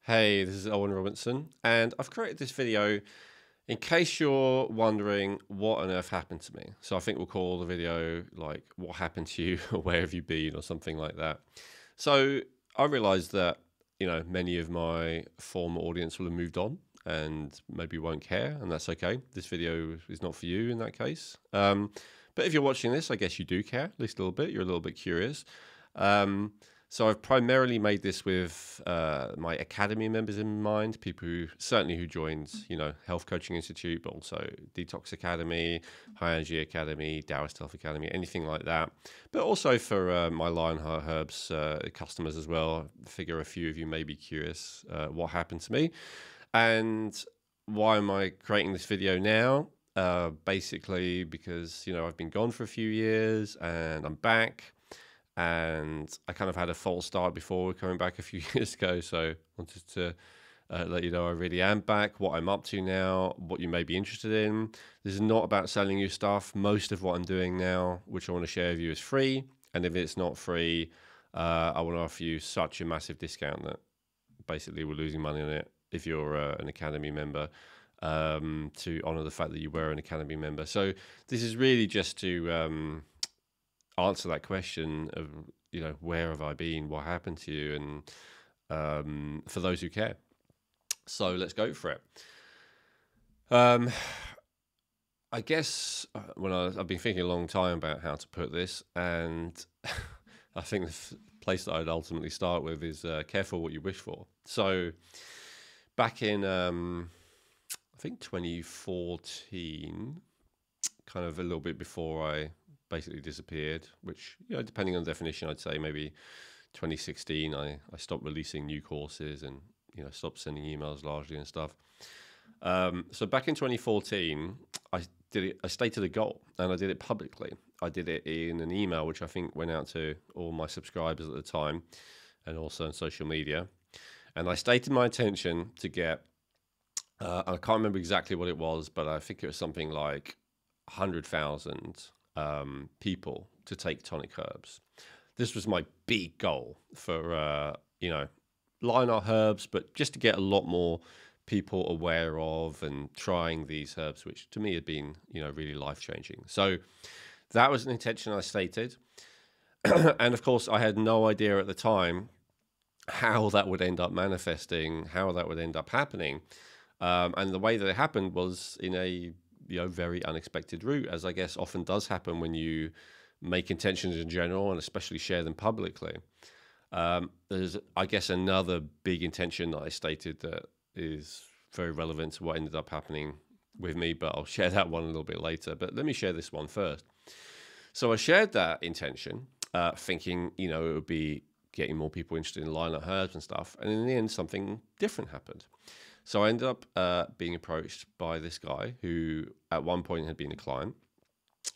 Hey, this is Elwin, and I've created this video in case you're wondering what on earth happened to me. So I think we'll call the video like "What happened to you?" or "Where have you been?" or something like that. So I realized that many of my former audience will have moved on and maybe won't care, and that's okay. This video is not for you in that case. But if you're watching this, I guess you do care at least a little bit. You're a little bit curious. Um, so I've primarily made this with my academy members in mind, people who certainly who joined, Health Coaching Institute, but also Detox Academy, High Energy Academy, Taoist Health Academy, anything like that. But also for my Lionheart Herbs customers as well. I figure a few of you may be curious what happened to me, and why am I creating this video now? Basically because I've been gone for a few years and I'm back. And I kind of had a false start before coming back a few years ago. So wanted to let you know I really am back, what I'm up to now, what you may be interested in. This is not about selling you stuff. Most of what I'm doing now, which I want to share with you, is free. And if it's not free, I want to offer you such a massive discount that basically we're losing money on it if you're an Academy member, to honor the fact that you were an Academy member. So this is really just to answer that question of where have I been, what happened to you, and for those who care. So let's go for it. I guess I've been thinking a long time about how to put this, and I think the place that I'd ultimately start with is careful what you wish for. So back in I think 2014, kind of a little bit before I basically disappeared, which, depending on the definition, I'd say maybe 2016, I stopped releasing new courses and, stopped sending emails largely and stuff. So back in 2014, I stated a goal and I did it publicly. I did it in an email, which I think went out to all my subscribers at the time and also on social media. And I stated my intention to get, I can't remember exactly what it was, but I think it was something like 100,000 people to take tonic herbs. This was my big goal for, Lionheart herbs, but just to get a lot more people aware of and trying these herbs, which to me had been, really life-changing. So that was an intention I stated. And of course, I had no idea at the time how that would end up manifesting, how that would end up happening. And the way that it happened was in a very unexpected route, as I guess often does happen when you make intentions in general and especially share them publicly. There's, I guess, another big intention that I stated that is very relevant to what ended up happening with me, but I'll share that one a little bit later. But let me share this one first. So I shared that intention, thinking, it would be getting more people interested in Lionheart herbs and stuff. And in the end, something different happened. So I ended up being approached by this guy who at one point had been a client,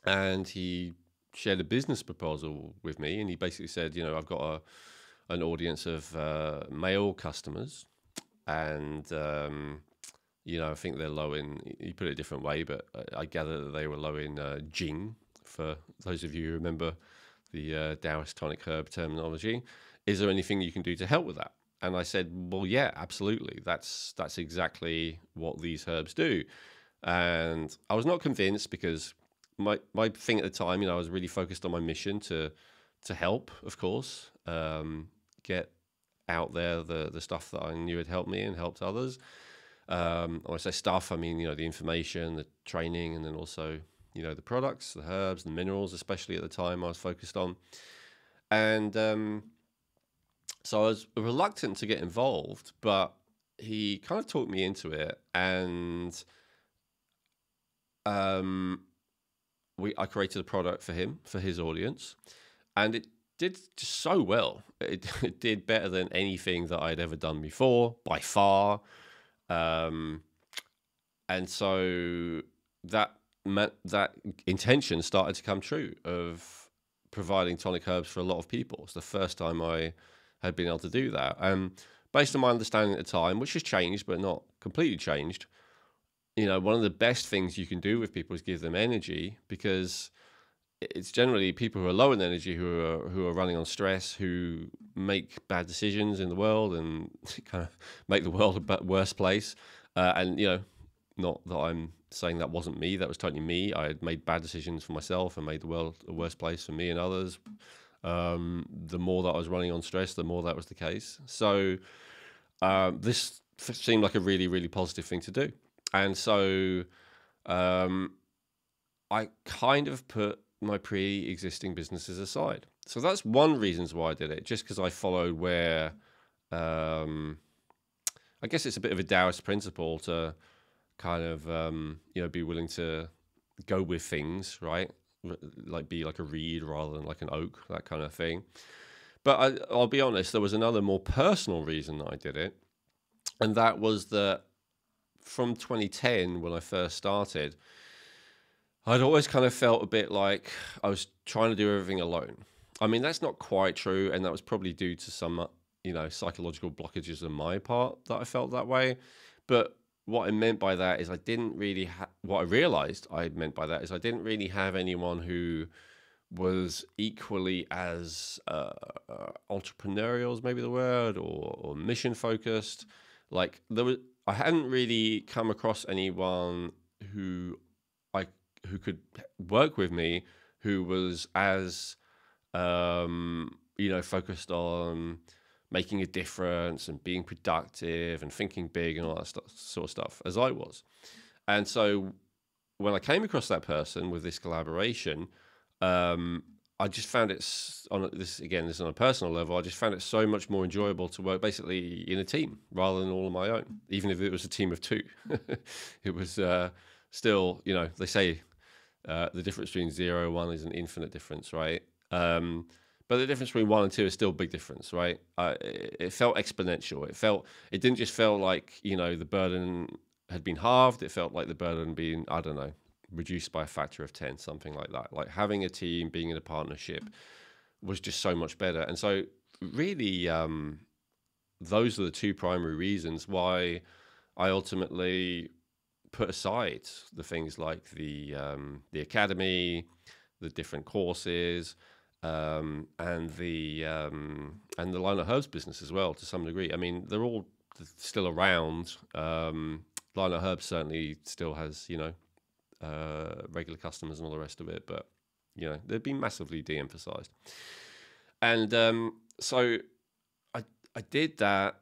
and he shared a business proposal with me. And he basically said, I've got an audience of male customers, and, I think they're low in, he put it a different way, but I gather that they were low in Jing, for those of you who remember the Taoist tonic herb terminology. Is there anything you can do to help with that? And I said, well, yeah, absolutely. That's exactly what these herbs do. And I was not convinced because my thing at the time, I was really focused on my mission to help, of course, get out there the stuff that I knew had helped me and helped others. When I say stuff, I mean, the information, the training, and then also, the products, the herbs, the minerals, especially at the time I was focused on. And so I was reluctant to get involved, but he kind of talked me into it, and I created a product for him, for his audience, and it did just so well. It did better than anything that I'd ever done before, by far. And so that intention started to come true of providing tonic herbs for a lot of people. It's the first time I had been able to do that. Based on my understanding at the time, which has changed, but not completely changed, one of the best things you can do with people is give them energy, because it's generally people who are low in energy, who are running on stress, who make bad decisions in the world and kind of make the world a worse place. And not that I'm saying that wasn't me, that was totally me. I had made bad decisions for myself and made the world a worse place for me and others. The more that I was running on stress, the more that was the case. So this seemed like a really, really positive thing to do. And so I kind of put my pre-existing businesses aside. So that's one reason why I did it, just because I followed where, I guess it's a bit of a Taoist principle to kind of, be willing to go with things, right? Like be like a reed rather than like an oak, that kind of thing. But I'll be honest, there was another more personal reason that I did it. And that was that from 2010, when I first started, I'd always kind of felt a bit like I was trying to do everything alone. I mean, that's not quite true. And that was probably due to some, psychological blockages on my part that I felt that way. But what I meant by that is I didn't really what I realized I meant by that is I didn't really have anyone who was equally as entrepreneurial is maybe the word, or mission focused. Like I hadn't really come across anyone who could work with me who was as focused on making a difference and being productive and thinking big and all that sort of stuff as I was. And so when I came across that person with this collaboration, I just found this on a personal level. I just found it so much more enjoyable to work basically in a team rather than all on my own, even if it was a team of two. It was still, they say the difference between 0 and 1 is an infinite difference, right? But the difference between 1 and 2 is still a big difference, right? It felt exponential. It didn't just feel like, the burden had been halved. It felt like the burden being, I don't know, reduced by a factor of 10, something like that. Like having a team, being in a partnership was just so much better. And so really, those are the two primary reasons why I ultimately put aside the things like the academy, the different courses, and the Line of Herbs business as well to some degree. I mean, they're all still around. Line of Herbs certainly still has regular customers and all the rest of it, but they've been massively de-emphasized. And so I did that.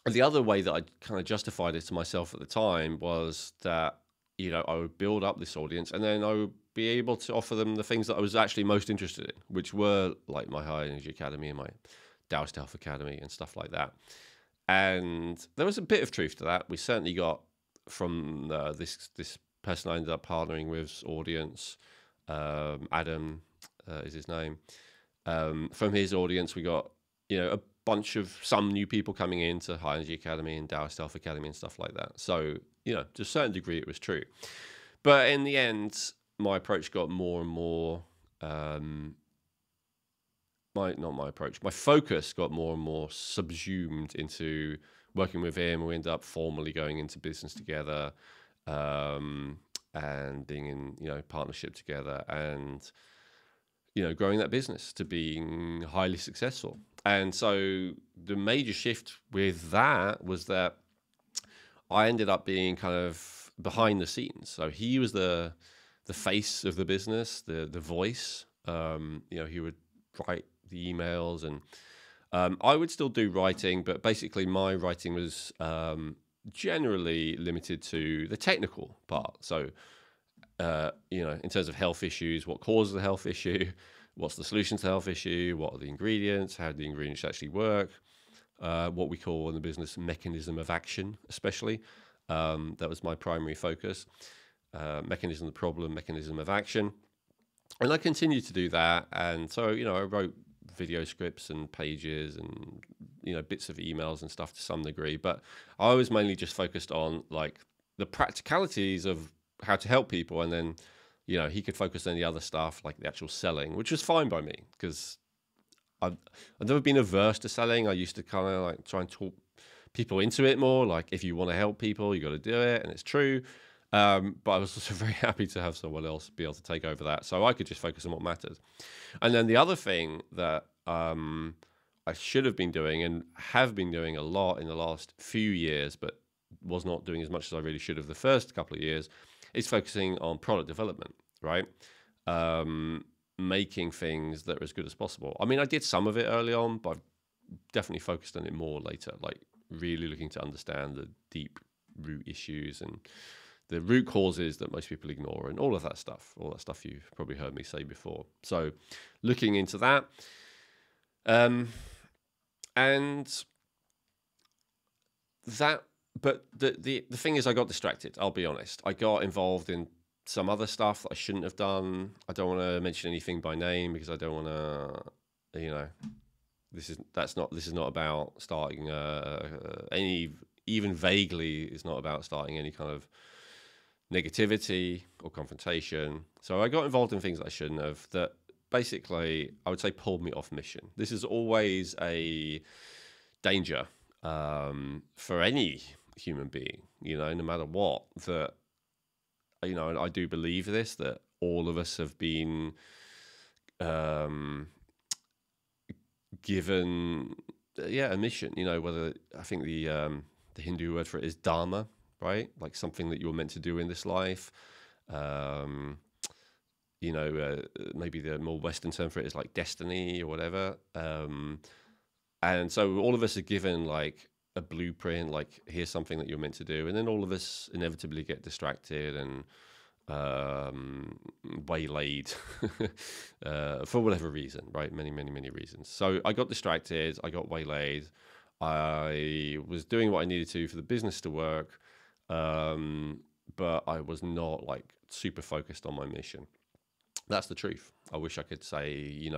And the other way that I kind of justified it to myself at the time was that I would build up this audience, and then I would be able to offer them the things that I was actually most interested in, which were like my High Energy Academy and my Taoist Health Academy and stuff like that. And there was a bit of truth to that. We certainly got from this person I ended up partnering with's audience, Adam is his name. From his audience, we got a bunch of some new people coming into High Energy Academy and Taoist Health Academy and stuff like that. So to a certain degree, it was true. But in the end, my approach got more and more. My focus got more and more subsumed into working with him. We ended up formally going into business together, and being in partnership together, and growing that business to being highly successful. And so the major shift with that was that I ended up being kind of behind the scenes. So he was the face of the business, the voice. He would write the emails, and I would still do writing, but basically my writing was generally limited to the technical part. So in terms of health issues, what causes the health issue, what's the solution to the health issue, what are the ingredients, how do the ingredients actually work, what we call in the business mechanism of action, especially. That was my primary focus. Mechanism of the problem, mechanism of action. And I continued to do that. And so, I wrote video scripts and pages and, bits of emails and stuff to some degree. But I was mainly just focused on like the practicalities of how to help people. And then, he could focus on the other stuff like the actual selling, which was fine by me because I've never been averse to selling. I used to kind of like try and talk people into it more. Like if you want to help people, you got to do it. And it's true. But I was also very happy to have someone else be able to take over that, so I could just focus on what mattered. And then the other thing that I should have been doing and have been doing a lot in the last few years, but was not doing as much as I really should have the first couple of years, is focusing on product development, right? Making things that are as good as possible. I mean, I did some of it early on, but I've definitely focused on it more later, like really looking to understand the deep root issues and the root causes that most people ignore and all that stuff you've probably heard me say before. So looking into that. And that, but the thing is, I got distracted. I'll be honest. I got involved in some other stuff that I shouldn't have done. I don't want to mention anything by name because I don't want to, this is not about starting any, even vaguely, it's not about starting any kind of negativity or confrontation. So I got involved in things that I shouldn't have, that basically I would say pulled me off mission. This is always a danger for any human being, no matter what, that, I do believe this, that all of us have been given a mission, whether, I think the Hindu word for it is dharma, right? Like something that you're meant to do in this life. Maybe the more Western term for it is like destiny or whatever. And so all of us are given like a blueprint, like here's something that you're meant to do. And then all of us inevitably get distracted and waylaid for whatever reason, right? Many, many, many reasons. So I got distracted, I got waylaid. I was doing what I needed to for the business to work, but I was not like super focused on my mission. That's the truth. I wish I could say,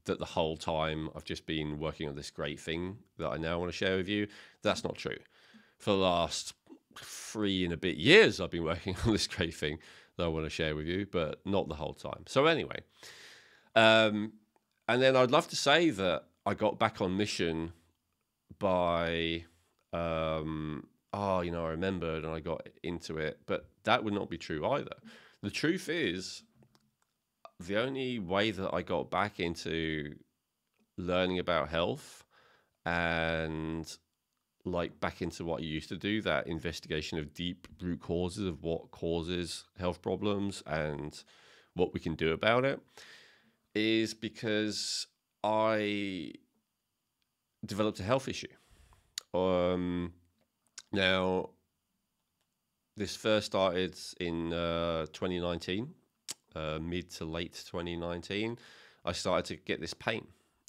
that the whole time I've just been working on this great thing that I now want to share with you. That's not true. For the last 3 and a bit years, I've been working on this great thing that I want to share with you, but not the whole time. So anyway, and then I'd love to say that I got back on mission by, I remembered and I got into it, but that would not be true either. The truth is, the only way that I got back into learning about health and like back into what I used to do, that investigation of deep root causes of what causes health problems and what we can do about it, is because I developed a health issue. Now, this first started in 2019. Mid to late 2019, I started to get this pain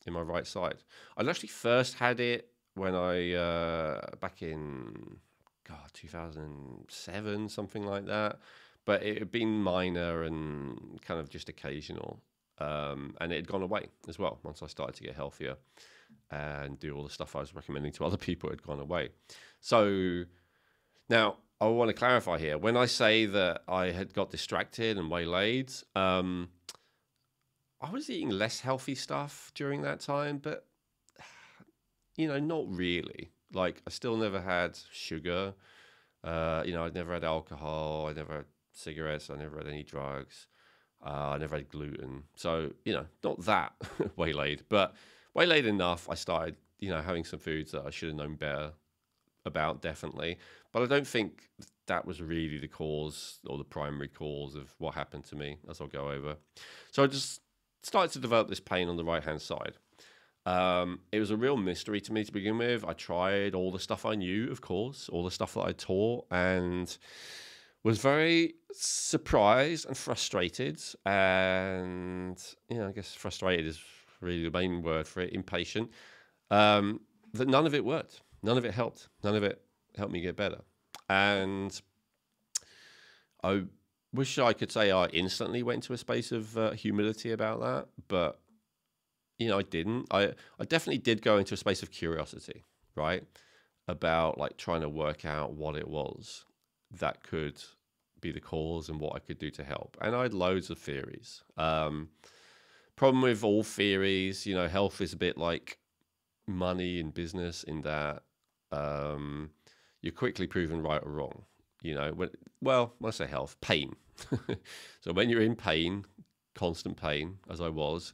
in my right side. I'd actually first had it when I, back in, 2007, something like that. But it had been minor and kind of just occasional. And it had gone away as well once I started to get healthier and do all the stuff I was recommending to other people. It had gone away. So now, I want to clarify here. When I say that I had got distracted and waylaid, I was eating less healthy stuff during that time, but, not really. Like, I still never had sugar. I'd never had alcohol. I never had cigarettes. I never had any drugs. I never had gluten. So, not that waylaid, but waylaid enough. I started, having some foods that I should have known better about, definitely. But I don't think that was really the cause or the primary cause of what happened to me, as I'll go over. So I just started to develop this pain on the right-hand side. It was a real mystery to me to begin with. I tried all the stuff I knew, of course, all the stuff that I taught, and was very surprised and frustrated. And, I guess frustrated is really the main word for it, impatient, that none of it worked. None of it helped. None of it helped me get better. And I wish I could say I instantly went to a space of humility about that, but, I didn't. I definitely did go into a space of curiosity, right? About like trying to work out what it was that could be the cause and what I could do to help. And I had loads of theories. Problem with all theories, health is a bit like money in business in that you're quickly proven right or wrong. You know, when I say health, pain. So when you're in pain, constant pain, as I was,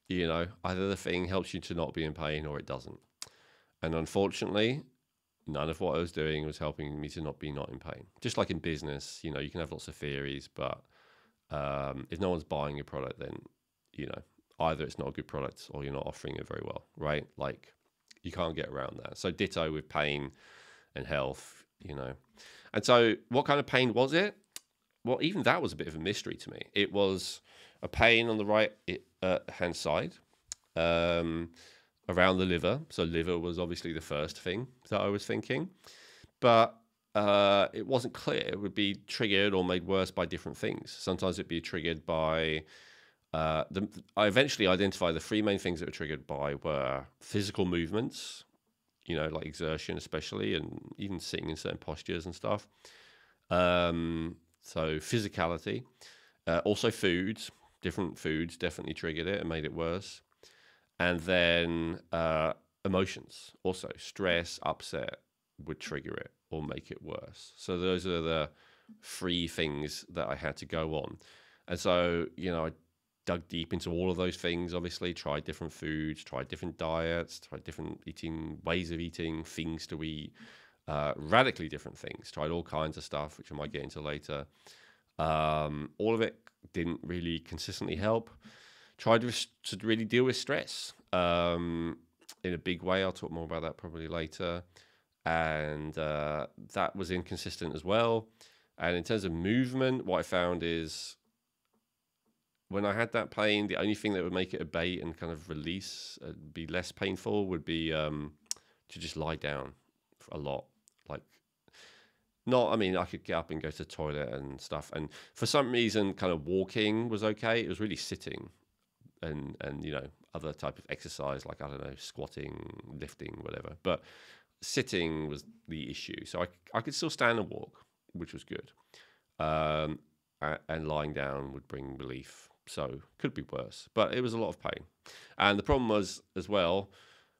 you know, either the thing helps you to not be in pain or it doesn't. And unfortunately, none of what I was doing was helping me to not in pain. Just like in business, you know, you can have lots of theories, but if no one's buying your product, then, you know, either it's not a good product or you're not offering it very well, right? Like, you can't get around that. So ditto with pain and health, you know. And so what kind of pain was it? Well, even that was a bit of a mystery to me. It was a pain on the right hand side, around the liver. So liver was obviously the first thing that I was thinking. But it wasn't clear. It would be triggered or made worse by different things. Sometimes it'd be triggered by... I eventually identified the three main things that were triggered by were physical movements, you know, like exertion especially, and even sitting in certain postures and stuff. So physicality, also foods, different foods definitely triggered it and made it worse. And then emotions, also stress, upset would trigger it or make it worse. So those are the three things that I had to go on. And so, you know, I dug deep into all of those things, obviously, tried different foods, tried different diets, tried different ways of eating, things to eat, radically different things, tried all kinds of stuff, which I might get into later. All of it didn't really consistently help. Tried to really deal with stress in a big way. I'll talk more about that probably later. And that was inconsistent as well. And in terms of movement, what I found is when I had that pain, the only thing that would make it abate and kind of release, be less painful, would be to just lie down a lot. Like, I mean, I could get up and go to the toilet and stuff. And for some reason, kind of walking was okay. It was really sitting and you know, other type of exercise, like, I don't know, squatting, lifting, whatever. But sitting was the issue. So I could still stand and walk, which was good. And lying down would bring relief. So could be worse, but it was a lot of pain. And the problem was as well,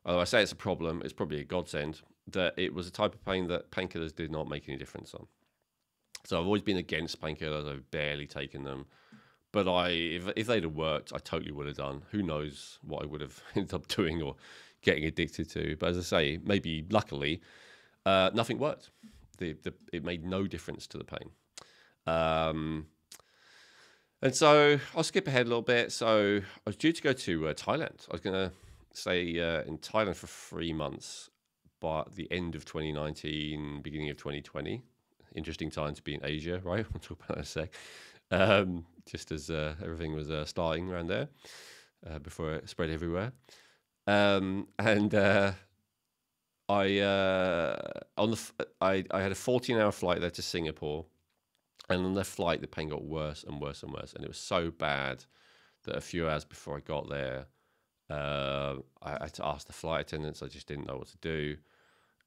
although I say it's a problem, it's probably a godsend, that it was a type of pain that painkillers did not make any difference on. So I've always been against painkillers. I've barely taken them. But if they'd have worked, I totally would have done. Who knows what I would have ended up doing or getting addicted to. But as I say, maybe luckily, nothing worked. It made no difference to the pain. And so I'll skip ahead a little bit. So I was due to go to Thailand. I was going to stay in Thailand for 3 months by the end of 2019, beginning of 2020. Interesting time to be in Asia, right? We'll talk about that in a sec. Just as everything was starting around there before it spread everywhere. I had a 14-hour flight there to Singapore. And on the flight, the pain got worse and worse and worse. And it was so bad that a few hours before I got there, I had to ask the flight attendants. I just didn't know what to do.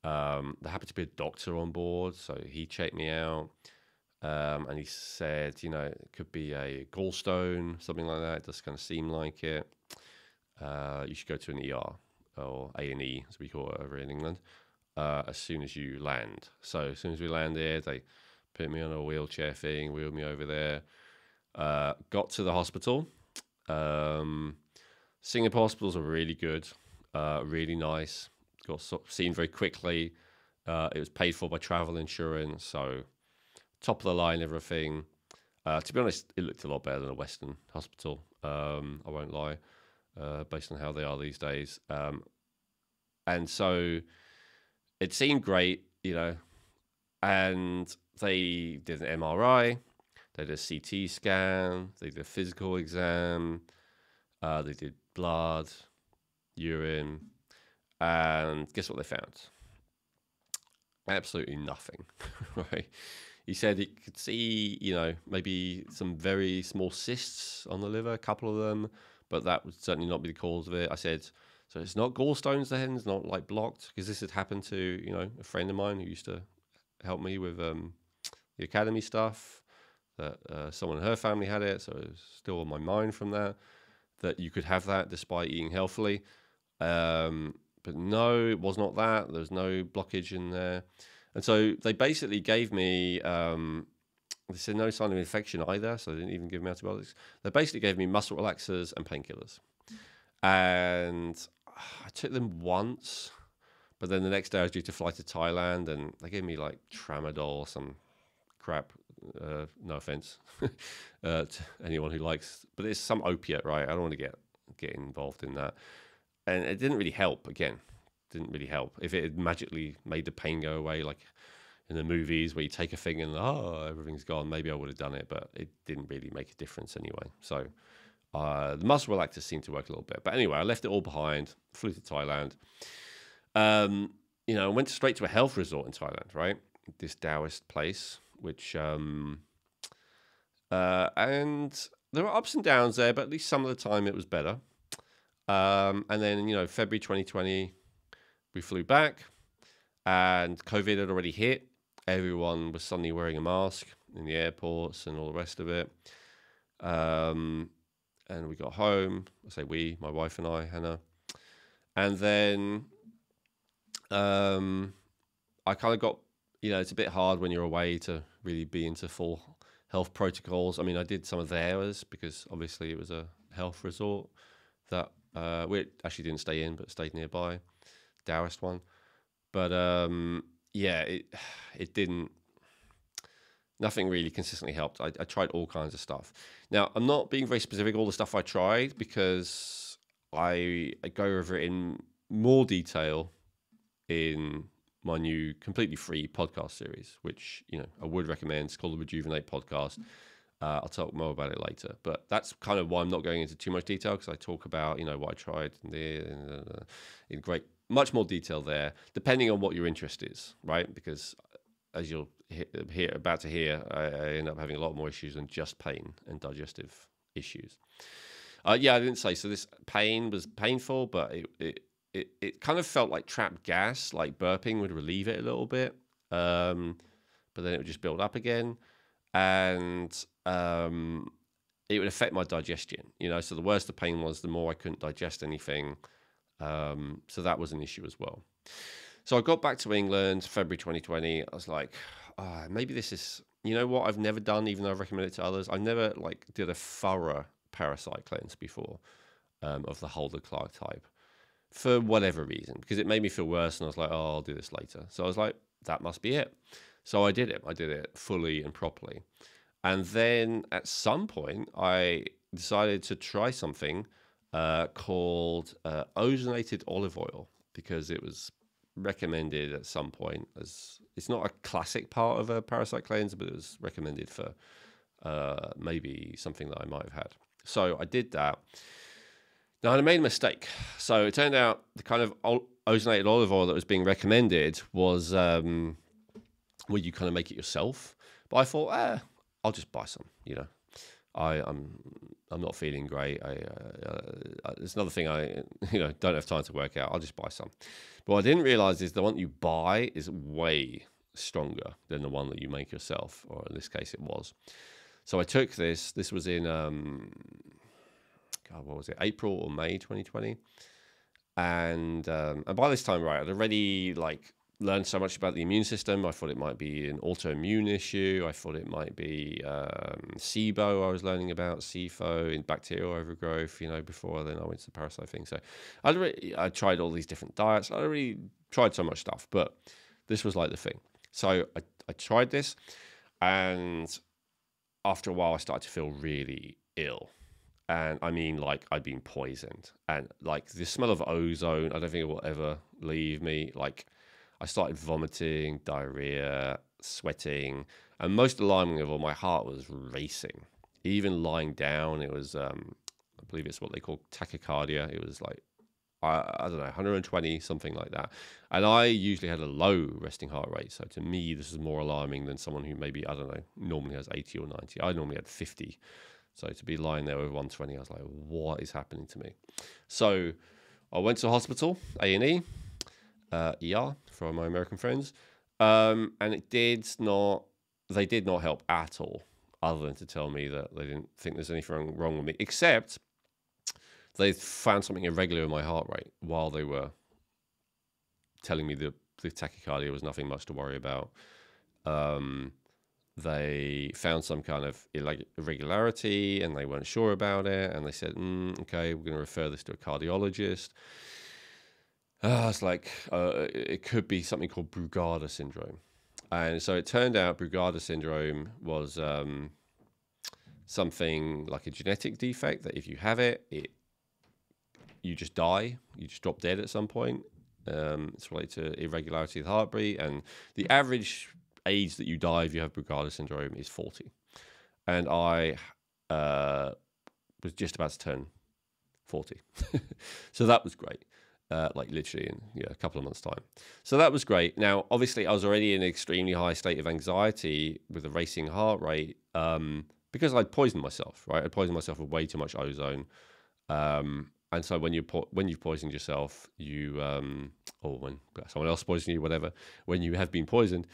There happened to be a doctor on board, so he checked me out. And he said, you know, it could be a gallstone, something like that. It does kind of seem like it. You should go to an ER, or A&E, as we call it over in England, as soon as you land. So as soon as we landed, they put me on a wheelchair thing, wheeled me over there. Got to the hospital. Singapore hospitals are really good, really nice. Got seen very quickly. It was paid for by travel insurance, so top of the line, everything. To be honest, it looked a lot better than a Western hospital. I won't lie, based on how they are these days. And so it seemed great, you know. And they did an MRI, they did a CT scan, they did a physical exam, they did blood, urine, and guess what they found? Absolutely nothing, right? He said he could see, you know, maybe some very small cysts on the liver, a couple of them, but that would certainly not be the cause of it. I said, so it's not gallstones then, it's not like blocked, because this had happened to, you know, a friend of mine who used to help me with the academy stuff, that someone in her family had it, so it was still on my mind from that you could have that despite eating healthily. But no, it was not that. There was no blockage in there. And so they basically gave me, they said no sign of infection either, so they didn't even give me antibiotics. They basically gave me muscle relaxers and painkillers. And I took them once, but then the next day I was due to fly to Thailand, and they gave me like tramadol, some crap. No offense to anyone who likes, but it's some opiate, right? I don't want to get involved in that. And it didn't really help. Again, didn't really help. If it had magically made the pain go away, like in the movies where you take a thing and everything's gone, maybe I would have done it, but it didn't really make a difference anyway. So the muscle relaxers seemed to work a little bit. But anyway, I left it all behind, flew to Thailand. I went straight to a health resort in Thailand, right? This Taoist place, which, and there were ups and downs there, but at least some of the time it was better. And then, February 2020, we flew back and COVID had already hit. Everyone was suddenly wearing a mask in the airports and all the rest of it. And we got home. I say we, my wife and I, Hannah. And then I kind of got, it's a bit hard when you're away to really be into full health protocols. I mean, I did some of theirs because obviously it was a health resort that we actually didn't stay in, but stayed nearby, Taoist one. But it didn't. Nothing really consistently helped. I tried all kinds of stuff. Now, I'm not being very specific all the stuff I tried because I go over it in more detail in my new completely free podcast series, which I would recommend. It's called the Rejuvenate Podcast. I'll talk more about it later, but that's kind of why I'm not going into too much detail, because I talk about what I tried in much more detail there, depending on what your interest is, right? Because as you'll about to hear, I end up having a lot more issues than just pain and digestive issues. I didn't say so. This pain was painful, but it kind of felt like trapped gas, like burping would relieve it a little bit, but then it would just build up again, and it would affect my digestion. So the worse the pain was, the more I couldn't digest anything. So that was an issue as well. So I got back to England, February 2020. I was like, maybe this is, what I've never done, even though I've recommended it to others. I've never did a thorough parasite cleanse before of the Holder Clark type for whatever reason, because it made me feel worse. And I was like, I'll do this later. So I was like, that must be it. So I did it. I did it fully and properly. And then at some point, I decided to try something called ozonated olive oil, because it was recommended at some point as, it's not a classic part of a parasite cleanse, but it was recommended for maybe something that I might have had. So I did that. Now I made a mistake. So it turned out the kind of ozonated olive oil that was being recommended was where you kind of make it yourself. But I thought, I'll just buy some. I'm not feeling great. There's another thing I don't have time to work out. I'll just buy some. But what I didn't realize is the one you buy is way stronger than the one that you make yourself, or in this case it was. So I took this. This was in what was it? April or May 2020. And by this time, right, I'd already learned so much about the immune system. I thought it might be an autoimmune issue. I thought it might be SIBO. I was learning about SIFO in bacterial overgrowth, before then I went to the parasite thing. So I tried all these different diets. I already tried so much stuff, but this was the thing. So I tried this, and after a while I started to feel really ill. And I mean, I'd been poisoned, and the smell of ozone, I don't think it will ever leave me. I started vomiting, diarrhea, sweating, and most alarming of all, my heart was racing. Even lying down, it was, I believe it's what they call tachycardia. It was I don't know, 120, something like that. And I usually had a low resting heart rate. So to me, this is more alarming than someone who maybe, I don't know, normally has 80 or 90. I normally had 50. So to be lying there with 120, I was like, what is happening to me? So I went to the hospital, A&E. ER for my American friends, and they did not help at all, other than to tell me that they didn't think there's anything wrong with me, except they found something irregular in my heart rate while they were telling me the the tachycardia was nothing much to worry about. They found some kind of irregularity and they weren't sure about it. And they said, okay, we're going to refer this to a cardiologist. It's like, it could be something called Brugada syndrome. And so it turned out Brugada syndrome was something like a genetic defect that if you have it, you just die. You just drop dead at some point. It's related to irregularity of the heartbeat. And the average age that you die if you have Brugada syndrome is 40. And I was just about to turn 40. So that was great. Like literally in a couple of months' time. So that was great. Now, obviously, I was already in an extremely high state of anxiety with a racing heart rate because I'd poisoned myself, right? I poisoned myself with way too much ozone. And so when you've poisoned yourself, or when someone else poisons you, whatever, when you have been poisoned,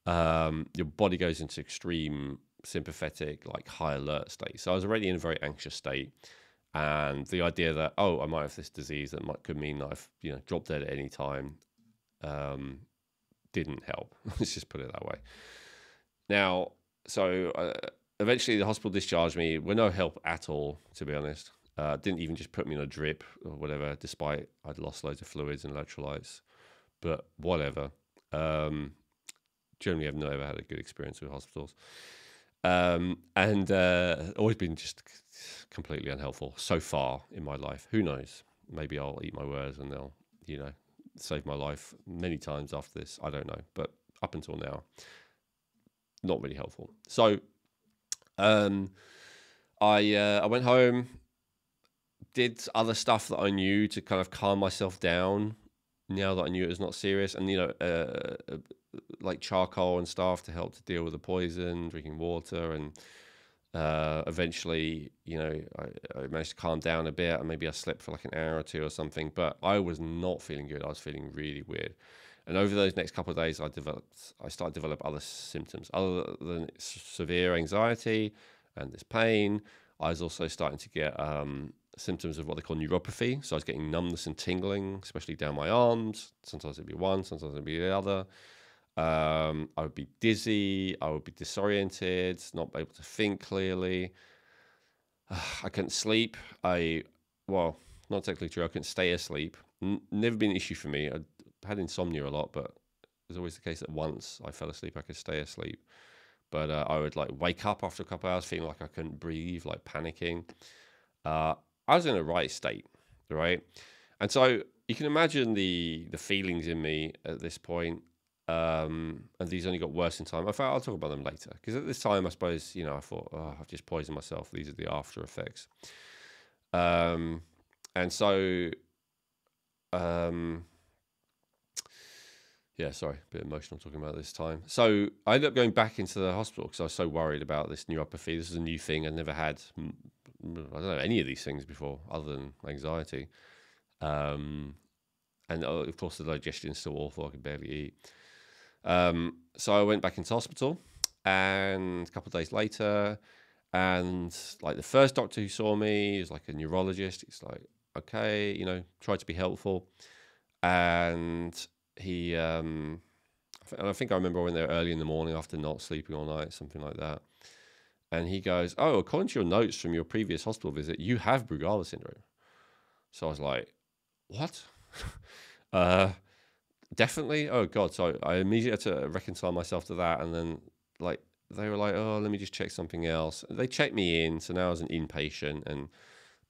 your body goes into extreme sympathetic, like high alert state. So I was already in a very anxious state. And the idea that, I might have this disease that could mean that I've dropped dead at any time didn't help. Let's just put it that way. Now, so eventually the hospital discharged me with no help at all, to be honest. Didn't even just put me in a drip or whatever, despite I'd lost loads of fluids and electrolytes. But whatever. Generally, I've never had a good experience with hospitals. And always been just completely unhelpful so far in my life. Who knows? Maybe I'll eat my words and they'll, save my life many times after this. I don't know. But up until now, not really helpful. So I went home, did other stuff that I knew to kind of calm myself down now that I knew it was not serious. And, like charcoal and stuff to help to deal with the poison, drinking water, and eventually, I managed to calm down a bit, and maybe I slept for like an hour or two or something, but I was not feeling good. I was feeling really weird. And over those next couple of days, I started to develop other symptoms. Other than severe anxiety and this pain, I was also starting to get symptoms of what they call neuropathy. So I was getting numbness and tingling, especially down my arms. Sometimes it'd be one, sometimes it'd be the other. I would be dizzy. I would be disoriented, not able to think clearly. I couldn't sleep. Not technically true. I couldn't stay asleep. Never been an issue for me. I had insomnia a lot, but it was always the case that once I fell asleep, I could stay asleep. But I would like wake up after a couple of hours feeling like I couldn't breathe, like panicking. I was in a right state, right? And so you can imagine the feelings in me at this point. And these only got worse in time. In fact, I'll talk about them later. Because at this time, I suppose, I thought, I've just poisoned myself. These are the after effects. And so, sorry, a bit emotional talking about this time. So I ended up going back into the hospital because I was so worried about this neuropathy. This is a new thing. I'd never had, I don't know, any of these things before other than anxiety. And of course, the digestion's still awful. I could barely eat. So I went back into hospital, and a couple of days later, and like the first doctor who saw me is like a neurologist. He's like, okay, tried to be helpful. And he, and I think I remember I went there early in the morning after not sleeping all night, something like that. And he goes, according to your notes from your previous hospital visit, you have Brugada syndrome. So I was like, what? Definitely. Oh God. So I immediately had to reconcile myself to that. And then like, they were like, let me just check something else. They checked me in. So now I was an inpatient and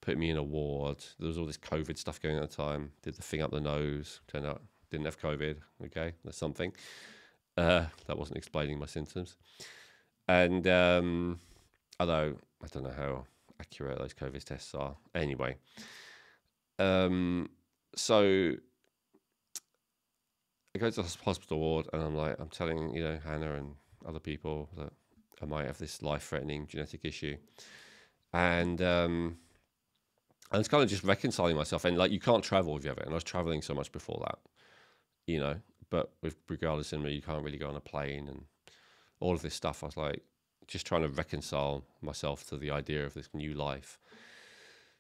put me in a ward. There was all this COVID stuff going on at the time. Did the thing up the nose. Turned out didn't have COVID. Okay. That's something. That wasn't explaining my symptoms. And, although I don't know how accurate those COVID tests are. Anyway. So I go to the hospital ward and I'm telling, Hannah and other people that I might have this life-threatening genetic issue. And I was kind of just reconciling myself. And like, you can't travel if you have it. And I was traveling so much before that, but with Brugada syndrome, you can't really go on a plane and all of this stuff. I was like, just trying to reconcile myself to the idea of this new life.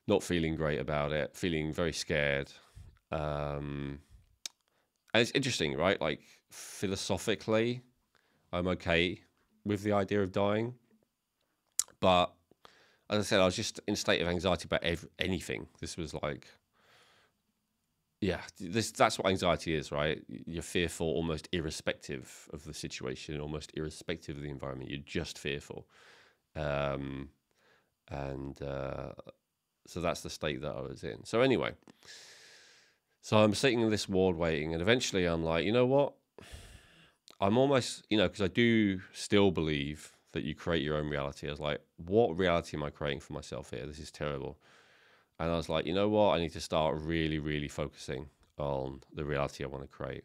Not feeling great about it, feeling very scared. And it's interesting, right? Like philosophically, I'm okay with the idea of dying. But as I said, I was just in a state of anxiety about anything. This was like, yeah, that's what anxiety is, right? You're fearful almost irrespective of the situation, almost irrespective of the environment. You're just fearful. Um, and so that's the state that I was in. So anyway, so I'm sitting in this ward waiting, and eventually I'm like, you know what? I'm almost, because I do still believe that you create your own reality. I was like, what reality am I creating for myself here? This is terrible. And I was like, you know what? I need to start really, really focusing on the reality I want to create.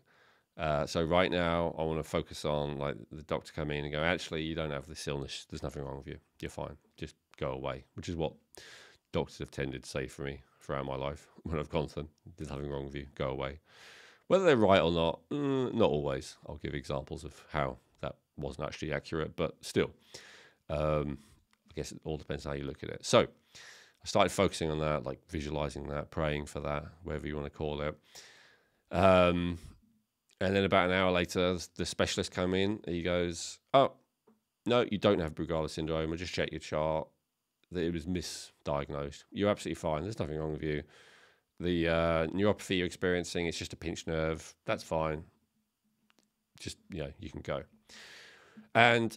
So right now, I want to focus on, like, the doctor come in and go, actually, you don't have this illness. There's nothing wrong with you. You're fine. Just go away, which is what doctors have tended to say for me throughout my life when I've gone to them. There's nothing wrong with you. Go away. Whether they're right or not, not always. I'll give examples of how that wasn't actually accurate, but still, I guess it all depends on how you look at it. So I started focusing on that, like visualizing that, praying for that, whatever you want to call it. And then about an hour later, the specialist came in. He goes, oh, no, you don't have Brugada syndrome. I just checked your chart. That it was misdiagnosed. You're absolutely fine. There's nothing wrong with you. The neuropathy you're experiencing, it's just a pinched nerve. That's fine. Just, you can go. And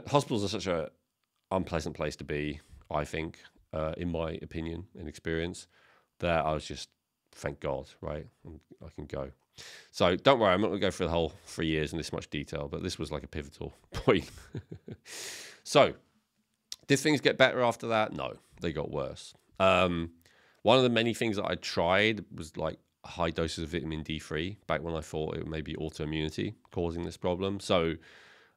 hospitals are such a unpleasant place to be, I think, in my opinion and experience, that I was just, thank God, right? I can go. So don't worry, I'm not going to go through the whole 3 years in this much detail, but this was like a pivotal point. So did things get better after that? No, they got worse. One of the many things that I tried was like high doses of vitamin D3 back when I thought it may be autoimmunity causing this problem. So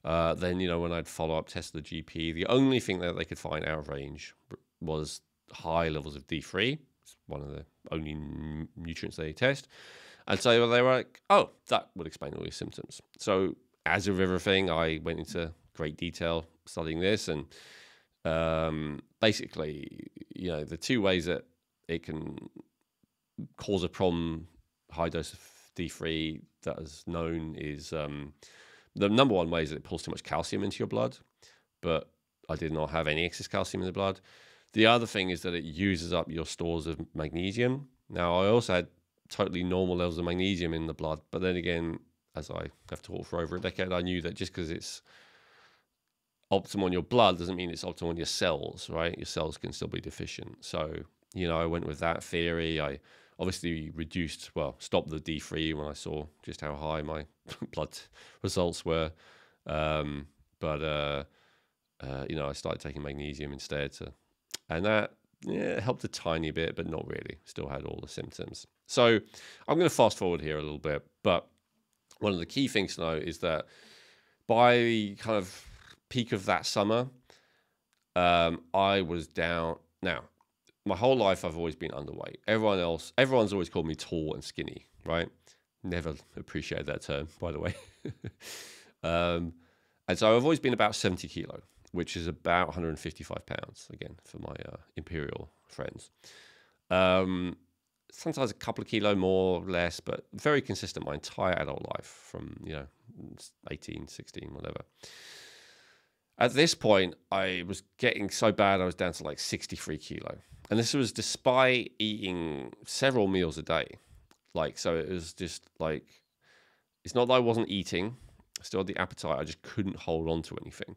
then, when I'd follow up test the GP, the only thing that they could find out of range was high levels of D3. It's one of the only nutrients they test. And so they were like, oh, that would explain all your symptoms. So as of everything, I went into great detail studying this. And basically, the two ways that it can cause a problem, high dose of D3, that is known is the number one way is that it pulls too much calcium into your blood, but I did not have any excess calcium in the blood. The other thing is that it uses up your stores of magnesium. Now, I also had totally normal levels of magnesium in the blood, but then again, as I have taught for over a decade, I knew that just because it's optimal in your blood doesn't mean it's optimal in your cells, right? Your cells can still be deficient. So, I went with that theory. I obviously stopped the D3 when I saw just how high my blood results were. I started taking magnesium instead. And that helped a tiny bit, but not really. Still had all the symptoms. So I'm going to fast forward here a little bit. But one of the key things to know is that by the kind of peak of that summer, I was down. Now, my whole life, I've always been underweight. Everyone's always called me tall and skinny, right? Never appreciated that term, by the way. And so I've always been about 70 kilo, which is about 155 pounds, again, for my imperial friends. Sometimes a couple of kilo more or less, but very consistent my entire adult life from, 18, 16, whatever. At this point, I was getting so bad, I was down to like 63 kilo. And this was despite eating several meals a day. So it was just like, it's not that I wasn't eating. I still had the appetite. I just couldn't hold on to anything.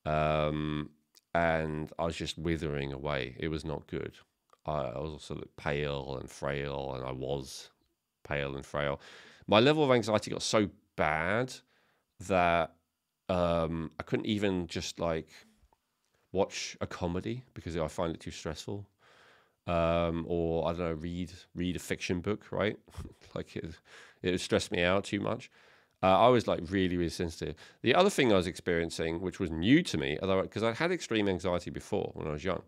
And I was just withering away. It was not good. I was also pale and frail, and I was pale and frail. My level of anxiety got so bad that I couldn't even just watch a comedy because I find it too stressful. Or I don't know, read a fiction book, right? it would stress me out too much. I was really, really sensitive. The other thing I was experiencing, which was new to me, although because I had extreme anxiety before when I was young,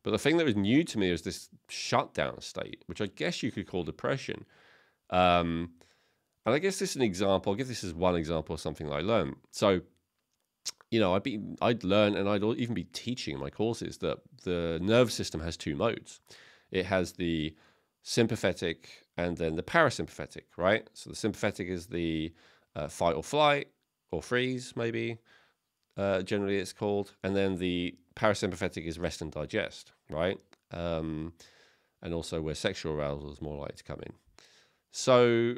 but the thing that was new to me was this shutdown state, which I guess you could call depression. And I guess this is an example. I'll give this as one example of something that I learned. So, I'd learn, and I'd even be teaching in my courses that the nervous system has two modes. It has the sympathetic, and then the parasympathetic, right? So the sympathetic is the fight or flight or freeze, maybe, generally it's called. And then the parasympathetic is rest and digest, right? And also where sexual arousal is more likely to come in. So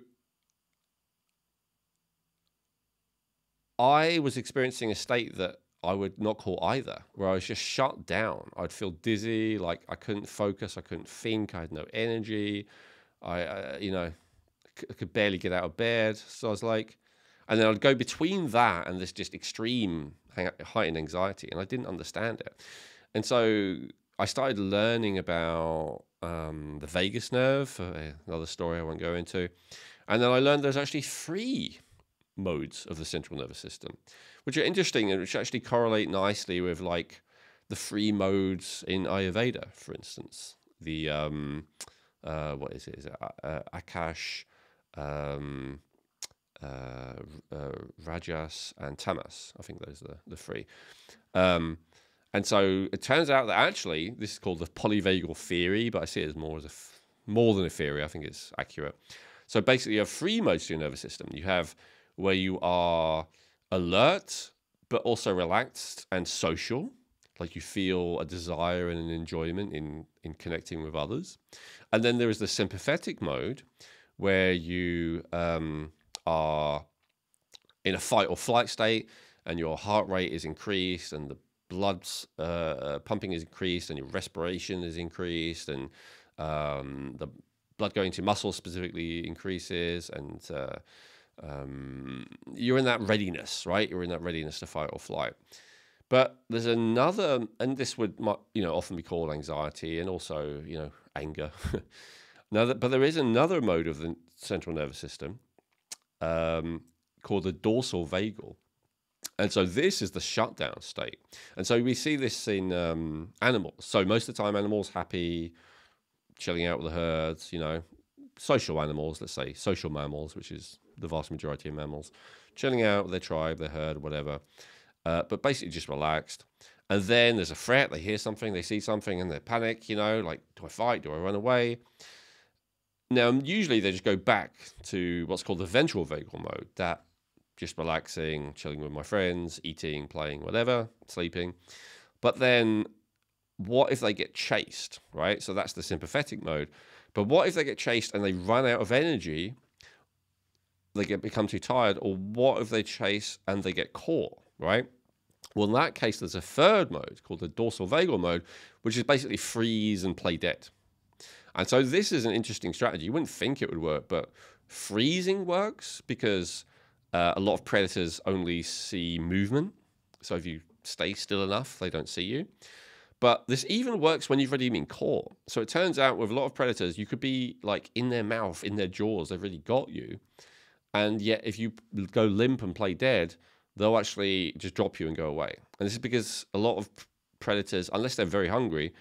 I was experiencing a state that I would not call either, where I was just shut down. I'd feel dizzy, like I couldn't focus, I couldn't think, I had no energy. I could barely get out of bed. So I was like, and then I'd go between that and this just extreme heightened anxiety, and I didn't understand it. And so I started learning about the vagus nerve, another story I won't go into. And then I learned there's actually 3 modes of the central nervous system, which are interesting and which actually correlate nicely with like the 3 modes in Ayurveda, for instance. The what is it? Is it Akash, Rajas, and Tamas? I think those are the 3. And so it turns out that actually this is called the polyvagal theory, but I see it as more than a theory. I think it's accurate. So basically, you have 3 modes to your nervous system. You have where you are alert, but also relaxed and social, like you feel a desire and an enjoyment in connecting with others. And then there is the sympathetic mode, where you are in a fight or flight state, and your heart rate is increased, and the blood's pumping is increased, and your respiration is increased, and the blood going to muscles specifically increases, and you're in that readiness, right? You're in that readiness to fight or flight. But there's another, and this would often be called anxiety and also anger. But there is another mode of the central nervous system called the dorsal vagal. And so this is the shutdown state. And so we see this in animals. So most of the time, animals happy, chilling out with the herds, social animals, let's say social mammals, which is the vast majority of mammals, chilling out with their tribe, their herd, whatever, but basically just relaxed. And then there's a threat, they hear something, they see something, and they panic, like, do I fight, do I run away? Now, usually they just go back to what's called the ventral vagal mode, that just relaxing, chilling with my friends, eating, playing, whatever, sleeping. But then what if they get chased, right? So that's the sympathetic mode. But what if they get chased and they run out of energy, they become too tired, or what if they chase and they get caught, right? Well, in that case, there's a 3rd mode called the dorsal vagal mode, which is basically freeze and play dead. And so this is an interesting strategy. You wouldn't think it would work, but freezing works because a lot of predators only see movement. So if you stay still enough, they don't see you. But this even works when you've already been caught. So it turns out with a lot of predators, you could be like in their mouth, in their jaws, they've really got you. And yet if you go limp and play dead, they'll actually just drop you and go away. And this is because a lot of predators, unless they're very hungry,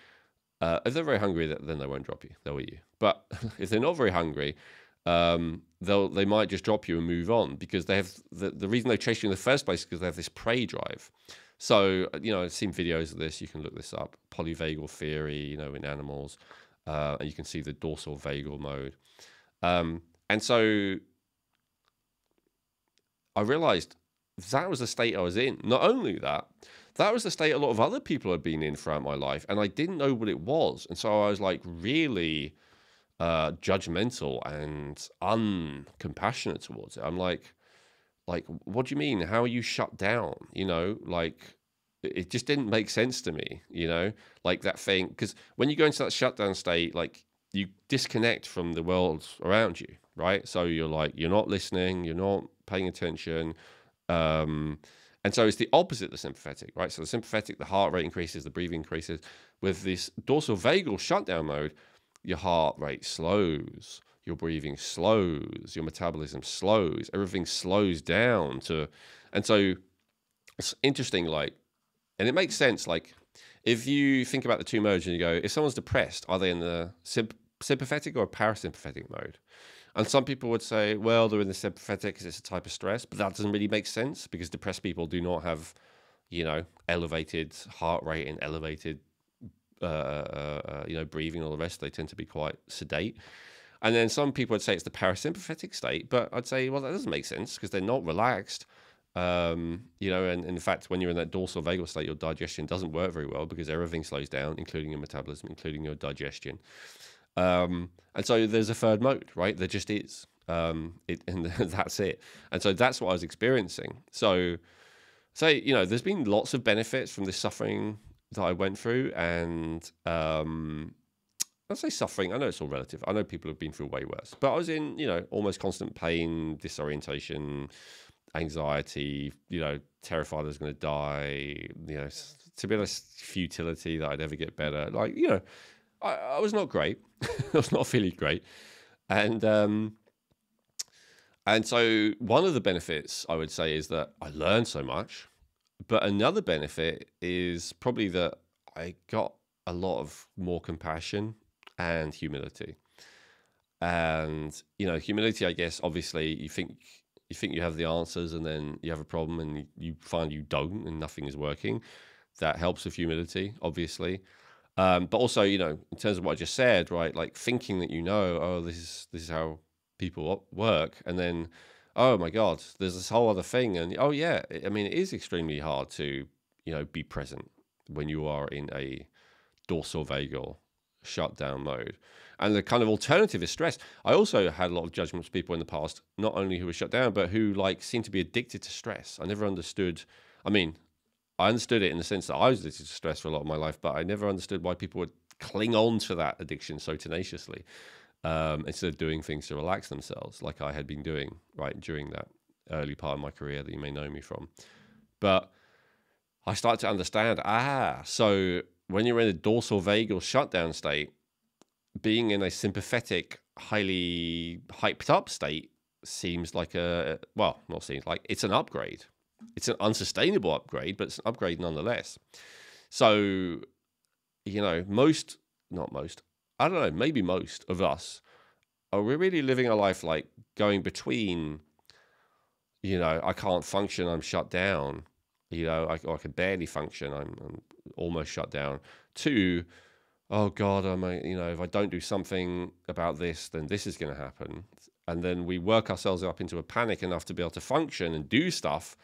if they're very hungry, then they won't drop you. They'll eat you. But if they're not very hungry, they might just drop you and move on, because they have the reason they chase you in the first place is because they have this prey drive. So, I've seen videos of this. You can look this up. Polyvagal theory, in animals. And you can see the dorsal vagal mode. And so I realized that was the state I was in. Not only that, that was the state a lot of other people had been in throughout my life, and I didn't know what it was. And so I was like really judgmental and uncompassionate towards it. I'm like, what do you mean? How are you shut down? It just didn't make sense to me, like that thing. Because when you go into that shutdown state, like you disconnect from the world around you, right? So you're not listening, you're not paying attention. And so it's the opposite of the sympathetic, right? So the sympathetic, the heart rate increases, the breathing increases. With this dorsal vagal shutdown mode, your heart rate slows, your breathing slows, your metabolism slows, everything slows down and so it's interesting, and it makes sense, if you think about the 2 modes and you go, if someone's depressed, are they in the sympathetic or parasympathetic mode? And some people would say, well, they're in the sympathetic because it's a type of stress, but that doesn't really make sense because depressed people do not have, elevated heart rate and elevated breathing, all the rest. They tend to be quite sedate. And then some people would say it's the parasympathetic state, but I'd say, well, that doesn't make sense because they're not relaxed. And in fact, when you're in that dorsal vagal state, your digestion doesn't work very well because everything slows down, including your metabolism, including your digestion. And so there's a third mode, right? There just is. And that's it. And so that's what I was experiencing. So, there's been lots of benefits from this suffering that I went through, and I'd say suffering. I know it's all relative. I know people have been through way worse, but I was in, almost constant pain, disorientation, anxiety, terrified I was going to die, to be honest, futility that I'd ever get better. Like, I was not great. I was not feeling great. And so one of the benefits I would say is that I learned so much, but another benefit is probably that I got a lot of more compassion and humility. And, humility, I guess, obviously you think you have the answers and then you have a problem and you find you don't and nothing is working. That helps with humility, obviously. But also, in terms of what I just said, right, like thinking that this is how people work, and then, oh my God, there's this whole other thing, and oh yeah, it is extremely hard to, be present when you are in a dorsal vagal shutdown mode. And the kind of alternative is stress. I also had a lot of judgments of people in the past, not only who were shut down, but who seemed to be addicted to stress. I never understood. I understood it in the sense that I was addicted to stress for a lot of my life, but I never understood why people would cling on to that addiction so tenaciously instead of doing things to relax themselves, like I had been doing right during that early part of my career that you may know me from. But I started to understand, so when you're in a dorsal vagal shutdown state, being in a sympathetic, highly hyped up state seems like it's an upgrade. It's an unsustainable upgrade, but it's an upgrade nonetheless. So, maybe most of us are really living a life like going between, I can't function, I'm shut down, I can barely function, I'm almost shut down, to, oh God, if I don't do something about this, then this is going to happen. And then we work ourselves up into a panic enough to be able to function and do stuff.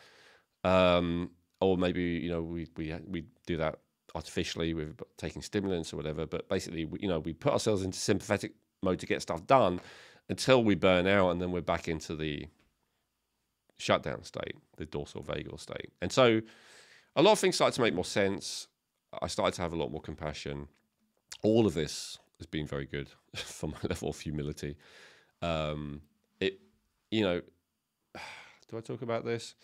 Or maybe, we do that artificially with taking stimulants or whatever. But basically, we put ourselves into sympathetic mode to get stuff done until we burn out. And then we're back into the shutdown state, the dorsal vagal state. And so a lot of things started to make more sense. I started to have a lot more compassion. All of this has been very good for my level of humility. Do I talk about this?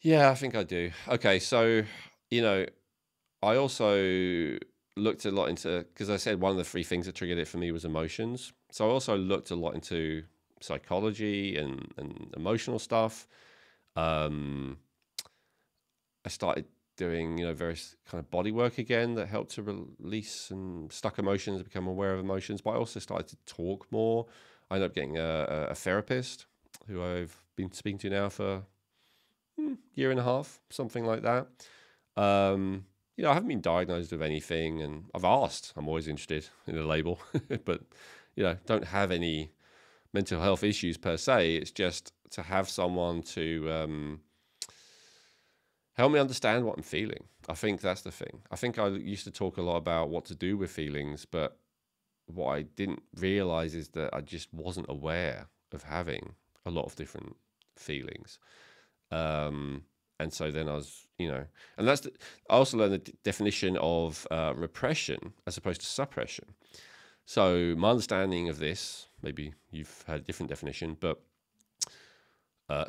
Yeah, I think I do. Okay, so, I also looked a lot into, because I said one of the three things that triggered it for me was emotions. So I also looked a lot into psychology and emotional stuff. I started doing, various kind of body work again that helped to release and stuck emotions, become aware of emotions. But I also started to talk more. I ended up getting a therapist who I've been speaking to now for year and a half, something like that. I haven't been diagnosed with anything, and I've asked. I'm always interested in a label, but don't have any mental health issues per se. It's just to have someone to help me understand what I'm feeling. I think that's the thing. I think I used to talk a lot about what to do with feelings, but what I didn't realize is that I just wasn't aware of having a lot of different feelings. And so then I was, and I also learned the definition of repression as opposed to suppression. So my understanding of this, maybe you've had a different definition, but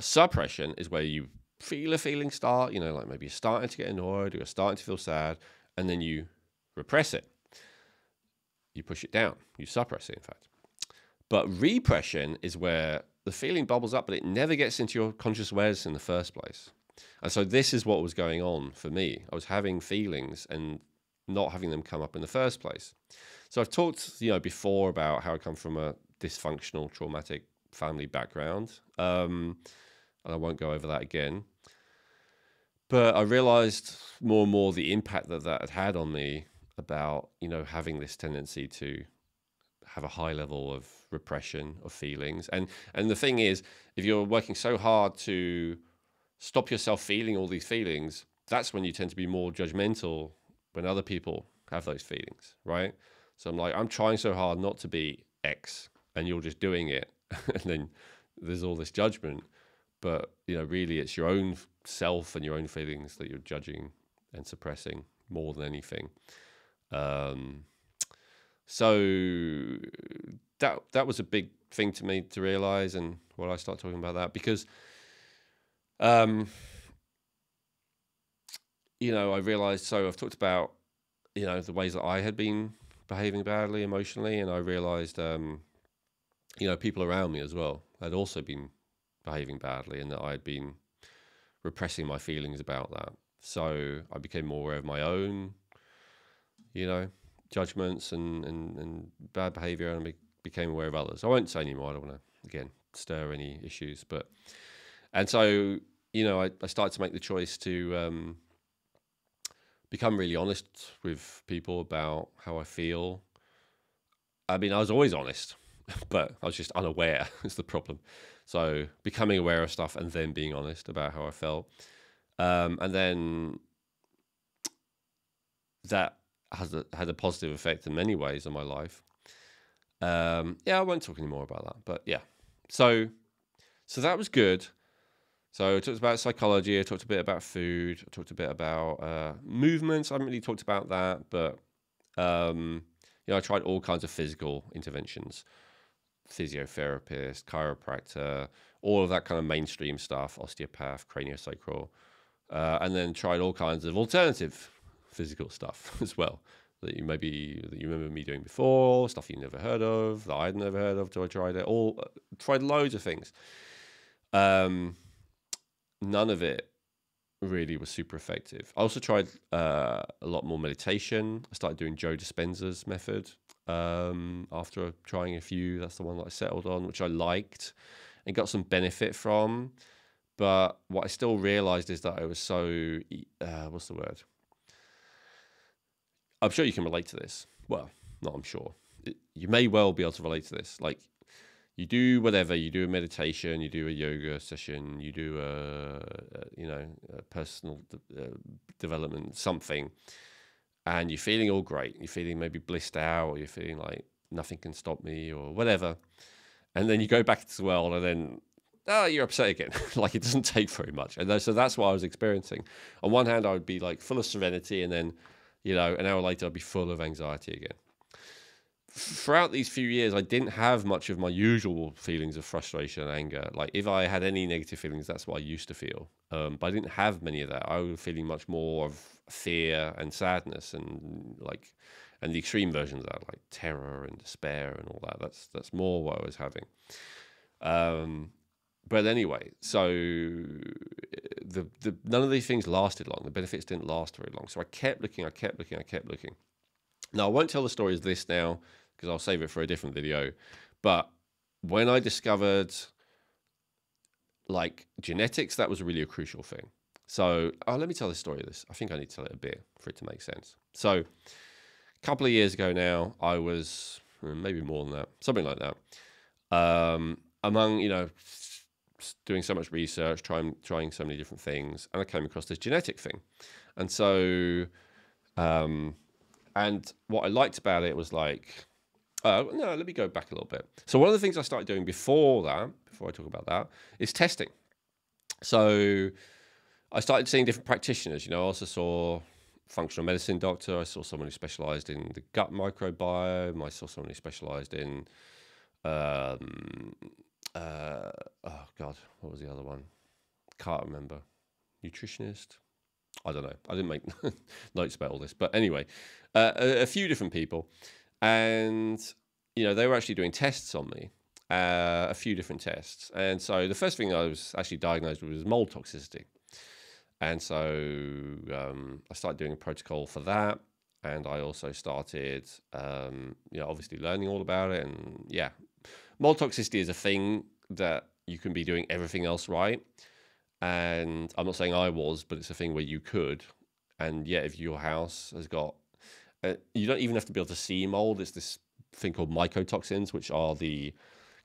suppression is where you feel a feeling start, like maybe you're starting to get annoyed or you're starting to feel sad, and then you repress it. You push it down. You suppress it, in fact. But repression is where the feeling bubbles up, but it never gets into your conscious awareness in the first place. And so this is what was going on for me. I was having feelings and not having them come up in the first place. So I've talked, before about how I come from a dysfunctional, traumatic family background. And I won't go over that again. But I realized more and more the impact that that had on me about, having this tendency to have a high level of repression of feelings. And the thing is, if you're working so hard to stop yourself feeling all these feelings, that's when you tend to be more judgmental when other people have those feelings, right? So I'm trying so hard not to be X, and you're just doing it. And then there's all this judgment. But, really it's your own self and your own feelings that you're judging and suppressing more than anything. So that was a big thing to me to realize, and when I start talking about that, because, I realized, so I've talked about, the ways that I had been behaving badly emotionally, and I realized, people around me as well had also been behaving badly, and that I'd been repressing my feelings about that. So I became more aware of my own, judgments and bad behavior, and became aware of others. I won't say anymore. I don't want to, again, stir any issues. And so, I started to make the choice to become really honest with people about how I feel. I mean, I was always honest, but I was just unaware is the problem. So becoming aware of stuff and then being honest about how I felt. And then that had a positive effect in many ways on my life. I won't talk any more about that, but yeah. So that was good. So I talked about psychology. I talked a bit about food. I talked a bit about movements. I haven't really talked about that, but I tried all kinds of physical interventions: physiotherapist, chiropractor, all of that kind of mainstream stuff, osteopath, craniosacral, and then tried all kinds of alternative physical stuff as well that you remember me doing before, stuff you never heard of, that I'd never heard of till I tried it. Tried loads of things. None of it really was super effective. I also tried a lot more meditation. I started doing Joe Dispenza's method after trying a few. That's the one that I settled on, which I liked and got some benefit from. But what I still realized is that I was so, what's the word? I'm sure you can relate to this. Well, not I'm sure. You may well be able to relate to this. Like, you do whatever, you do a meditation, you do a yoga session, you do a personal development, something, and you're feeling all great. You're feeling maybe blissed out, or you're feeling like nothing can stop me or whatever. And then you go back into the world, and then, you're upset again. Like, it doesn't take very much. And so that's what I was experiencing. On one hand, I would be like full of serenity, and then, an hour later, I'd be full of anxiety again. Throughout these few years, I didn't have much of my usual feelings of frustration and anger. Like, if I had any negative feelings, that's what I used to feel. But I didn't have many of that. I was feeling much more of fear and sadness, and the extreme versions of that, like terror and despair and all that. That's more what I was having. But anyway, so none of these things lasted long. The benefits didn't last very long. So I kept looking. Now, I won't tell the story of this now, because I'll save it for a different video. But when I discovered like genetics, that was really a crucial thing. So let me tell the story of this. I think I need to tell it a bit for it to make sense. So a couple of years ago now, I was maybe more than that, something like that. Among, doing so much research, trying so many different things, and I came across this genetic thing. And so, and what I liked about it was like, let me go back a little bit. So one of the things I started doing before I talk about that, is testing. So I started seeing different practitioners. I also saw functional medicine doctor. I saw someone who specialized in the gut microbiome. I saw someone who specialized in, oh God, what was the other one? Can't remember. Nutritionist. I don't know. I didn't make notes about all this. But anyway, a few different people. And, they were actually doing tests on me, a few different tests. And so the first thing I was actually diagnosed with was mold toxicity. And so I started doing a protocol for that. And I also started, obviously learning all about it. And yeah, mold toxicity is a thing that you can be doing everything else right. And I'm not saying I was, but it's a thing where you could. And yet, if your house has got, you don't even have to be able to see mold. It's this thing called mycotoxins, which are the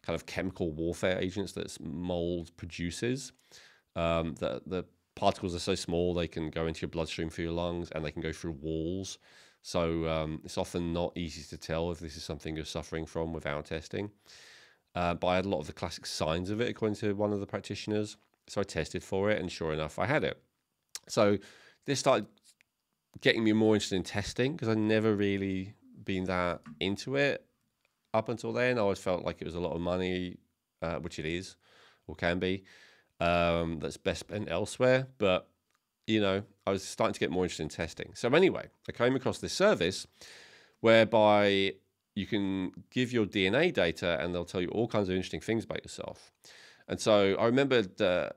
kind of chemical warfare agents that mold produces. The particles are so small they can go into your bloodstream through your lungs, and they can go through walls. So it's often not easy to tell if this is something you're suffering from without testing. But I had a lot of the classic signs of it, according to one of the practitioners. So I tested for it, and sure enough, I had it. So this started getting me more interested in testing, because I'd never really been that into it up until then. I always felt like it was a lot of money, which it is, or can be, that's best spent elsewhere. But, I was starting to get more interested in testing. So anyway, I came across this service whereby you can give your DNA data and they'll tell you all kinds of interesting things about yourself. And so I remember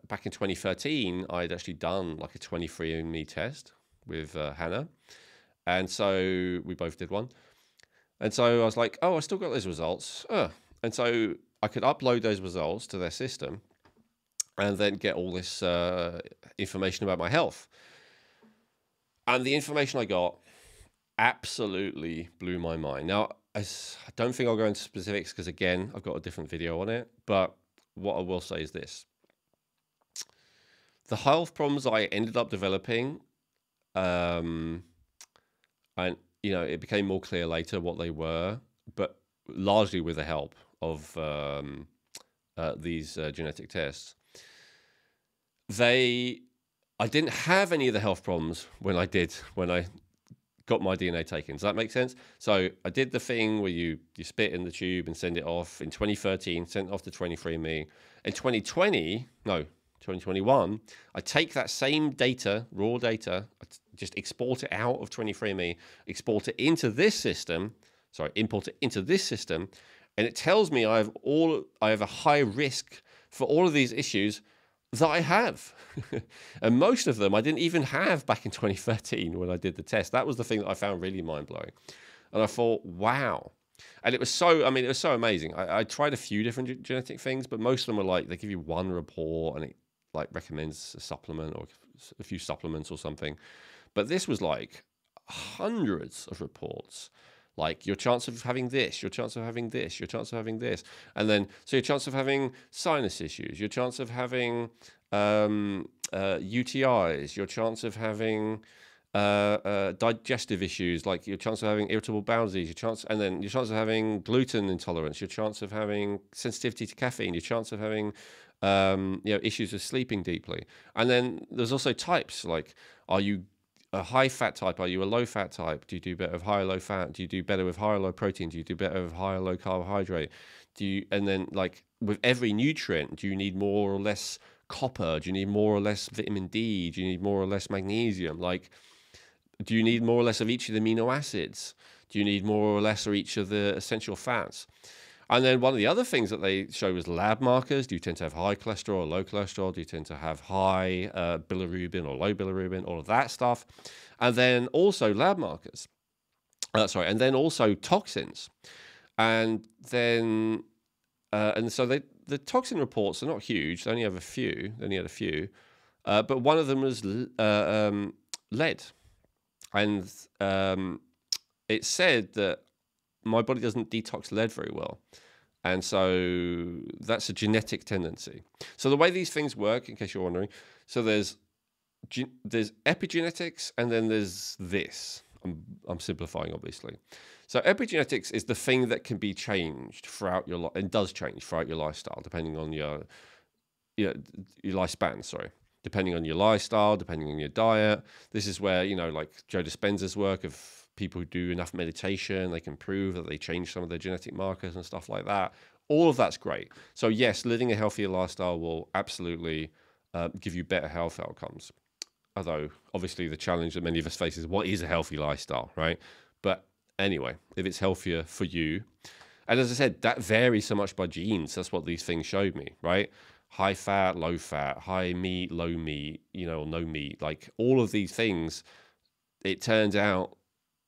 back in 2013, I'd actually done like a 23andMe test with Hannah. And so we both did one. And so I was like, oh, I still got those results. And so I could upload those results to their system and then get all this information about my health. And the information I got absolutely blew my mind. Now, I don't think I'll go into specifics because, again, I've got a different video on it. But what I will say is this. The health problems I ended up developing, and, it became more clear later what they were, but largely with the help of these genetic tests. I didn't have any of the health problems when I got my DNA taken. Does that make sense? So I did the thing where you spit in the tube and send it off in 2013, sent it off to 23andMe. In 2021, I take that same data, raw data, just export it out of 23andMe, export it into this system, import it into this system, and it tells me I have a high risk for all of these issues that I have. And most of them I didn't even have back in 2013 when I did the test. That was the thing that I found really mind-blowing. And I thought, wow. And it was so amazing. I tried a few different genetic things, but most of them are like, they give you one report and it like recommends a supplement or a few supplements or something. But this was like hundreds of reports. Like your chance of having this, your chance of having this, your chance of having this. And then, so your chance of having sinus issues, your chance of having UTIs, your chance of having digestive issues, like your chance of having irritable bowel disease, and then your chance of having gluten intolerance, your chance of having sensitivity to caffeine, your chance of having issues with sleeping deeply. And then there's also types, like, are you a high fat type? Are you a low fat type? Do you do better with high or low fat? Do you do better with high or low protein? Do you do better with high or low carbohydrate? And then like with every nutrient, do you need more or less copper? Do you need more or less vitamin D? Do you need more or less magnesium? Like, do you need more or less of each of the amino acids? Do you need more or less of each of the essential fats? And then one of the other things that they show was lab markers. Do you tend to have high cholesterol or low cholesterol? Do you tend to have high bilirubin or low bilirubin? All of that stuff. And then also lab markers. And then also toxins. And then, and so the toxin reports are not huge. They only have a few. They only had a few. But one of them was lead. And it said that my body doesn't detox lead very well. And so that's a genetic tendency. So the way these things work, in case you're wondering, so there's epigenetics and then there's this. I'm simplifying, obviously. So epigenetics is the thing that can be changed throughout your life, and does change throughout your lifestyle, depending on your lifespan, depending on your lifestyle, depending on your diet. This is where, like Joe Dispenza's work of people who do enough meditation, they can prove that they change some of their genetic markers and stuff like that. All of that's great. So yes, living a healthier lifestyle will absolutely give you better health outcomes. Although, obviously, the challenge that many of us face is, what is a healthy lifestyle, right? But anyway, if it's healthier for you, and as I said, that varies so much by genes. That's what these things showed me, right? High fat, low fat, high meat, low meat, or no meat. Like all of these things, it turns out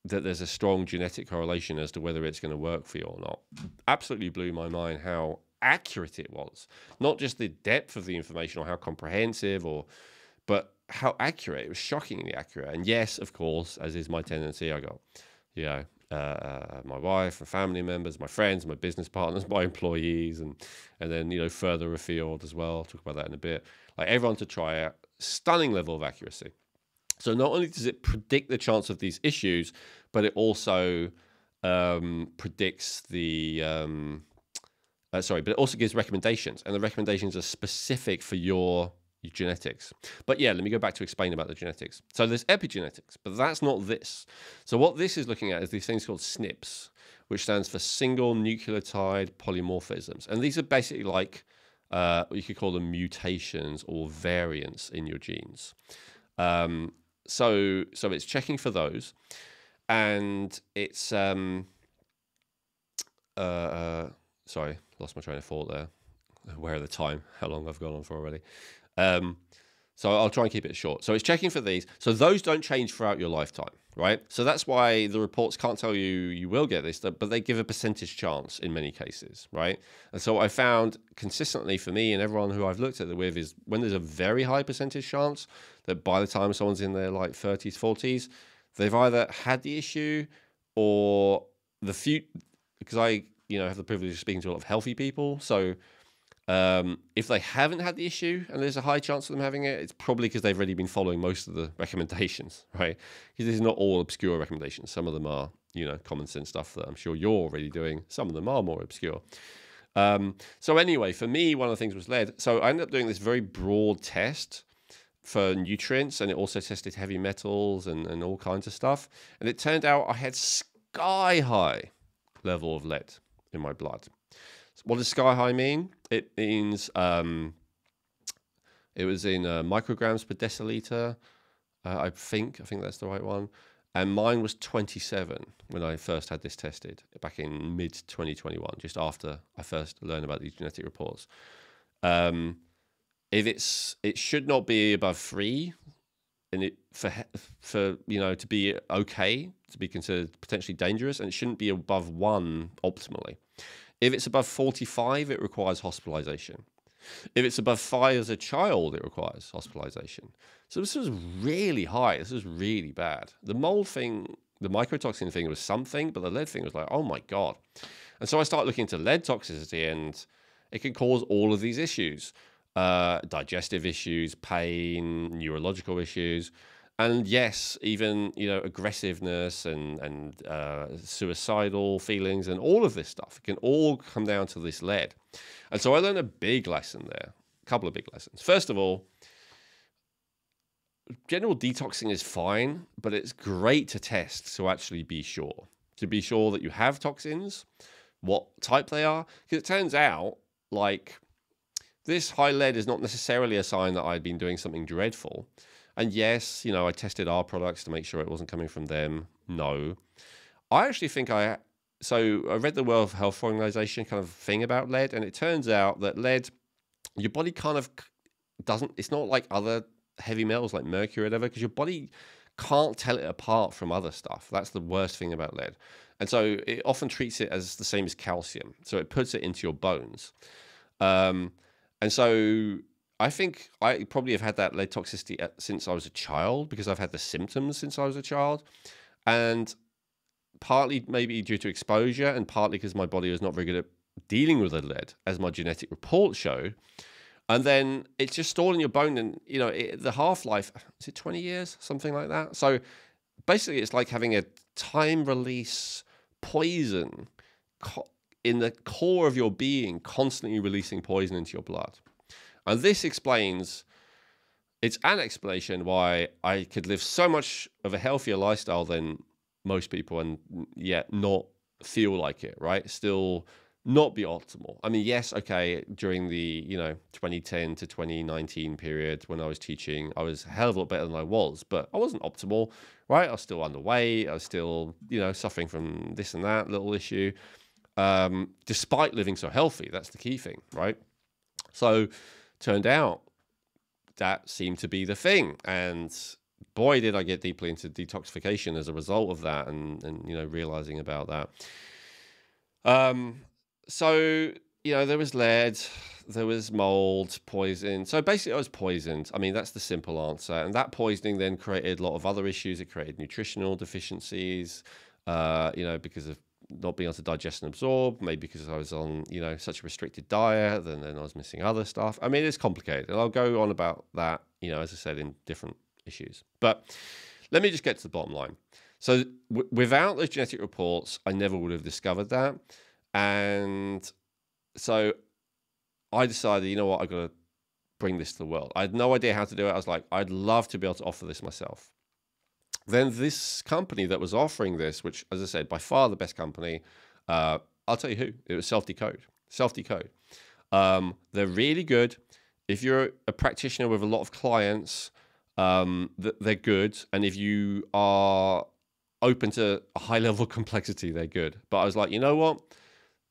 that there's a strong genetic correlation as to whether it's going to work for you or not. Absolutely blew my mind how accurate it was, not just the depth of the information or how comprehensive, but how accurate. It was shockingly accurate. And yes, of course, as is my tendency, I got, you know, my wife and family members, my friends, my business partners, my employees, and then, you know, further afield as well. I'll talk about that in a bit. Like everyone to try out. Stunning level of accuracy. So not only does it predict the chance of these issues, but it also predicts the but it also gives recommendations, and the recommendations are specific for your genetics. But yeah, let me go back to explain about the genetics. So there's epigenetics, but that's not this. So what this is looking at is these things called SNPs, which stands for single nucleotide polymorphisms. And these are basically like, you could call them mutations or variants in your genes. So it's checking for those, and it's, sorry, lost my train of thought there. Where are the time? How long I've gone on for already? So I'll try and keep it short. So it's checking for these. So those don't change throughout your lifetime, right? So that's why the reports can't tell you will get this, but they give a percentage chance in many cases, right? And so I found consistently for me and everyone who I've looked at it with is when there's a very high percentage chance that by the time someone's in their like 30s, 40s, they've either had the issue or the few, because I, you know, have the privilege of speaking to a lot of healthy people. So if they haven't had the issue and there's a high chance of them having it, it's probably because they've already been following most of the recommendations, right? Because this is not all obscure recommendations. Some of them are, you know, common sense stuff that I'm sure you're already doing. Some of them are more obscure. So anyway, for me, one of the things was lead. So I ended up doing this very broad test for nutrients, and it also tested heavy metals and all kinds of stuff. And it turned out I had sky high level of lead in my blood. What does sky high mean? It means it was in micrograms per deciliter. I think that's the right one. And mine was 27 when I first had this tested back in mid 2021, just after I first learned about these genetic reports. It should not be above 3, and for you know, to be okay, to be considered potentially dangerous, and it shouldn't be above 1 optimally. If it's above 45, it requires hospitalization. If it's above 5 as a child, it requires hospitalization. So this was really high. This was really bad. The mold thing, the mycotoxin thing was something, but the lead thing was like, oh my God. And so I started looking into lead toxicity, and it can cause all of these issues. Digestive issues, pain, neurological issues. And yes, even, you know, aggressiveness and suicidal feelings and all of this stuff can all come down to this lead. And so I learned a big lesson there, a couple of big lessons. First of all, general detoxing is fine, but it's great to test to actually be sure. To be sure that you have toxins, what type they are. Because it turns out, like, this high lead is not necessarily a sign that I'd been doing something dreadful. And yes, you know, I tested our products to make sure it wasn't coming from them. No. I actually think so I read the World Health Organization kind of thing about lead, and it turns out that lead, your body kind of doesn't, it's not like other heavy metals like mercury or whatever, because your body can't tell it apart from other stuff. That's the worst thing about lead. And so it often treats it as the same as calcium. So it puts it into your bones. And so I think I probably have had that lead toxicity since I was a child, because I've had the symptoms since I was a child, and partly maybe due to exposure, and partly because my body was not very good at dealing with the lead, as my genetic reports show. And then it's just stored in your bone, and you know the half-life, is it 20 years, something like that? So basically, it's like having a time-release poison in the core of your being, constantly releasing poison into your blood. And this explains, it's an explanation why I could live so much of a healthier lifestyle than most people and yet not feel like it, right? Still not be optimal. I mean, yes, okay, during the, you know, 2010 to 2019 period when I was teaching, I was a hell of a lot better than I was, but I wasn't optimal, right? I was still underweight. I was still, you know, suffering from this and that little issue, despite living so healthy. That's the key thing, right? So turned out that seemed to be the thing, and boy did I get deeply into detoxification as a result of that, and you know, realizing about that. So there was lead, there was mold, poison. So basically I was poisoned. I mean, that's the simple answer. And that poisoning then created a lot of other issues. It created nutritional deficiencies, because of not being able to digest and absorb, maybe because I was on, such a restricted diet, and then I was missing other stuff. I mean, it's complicated. And I'll go on about that, as I said, in different issues. But let me just get to the bottom line. So without those genetic reports, I never would have discovered that. And so I decided, you know what, I've got to bring this to the world. I had no idea how to do it. I was like, I'd love to be able to offer this myself. Then this company that was offering this, which, as I said, by far the best company, I'll tell you who. It was Self-Decode. Self-Decode. They're really good. If you're a practitioner with a lot of clients, they're good. And if you are open to a high level of complexity, they're good. But I was like, you know what?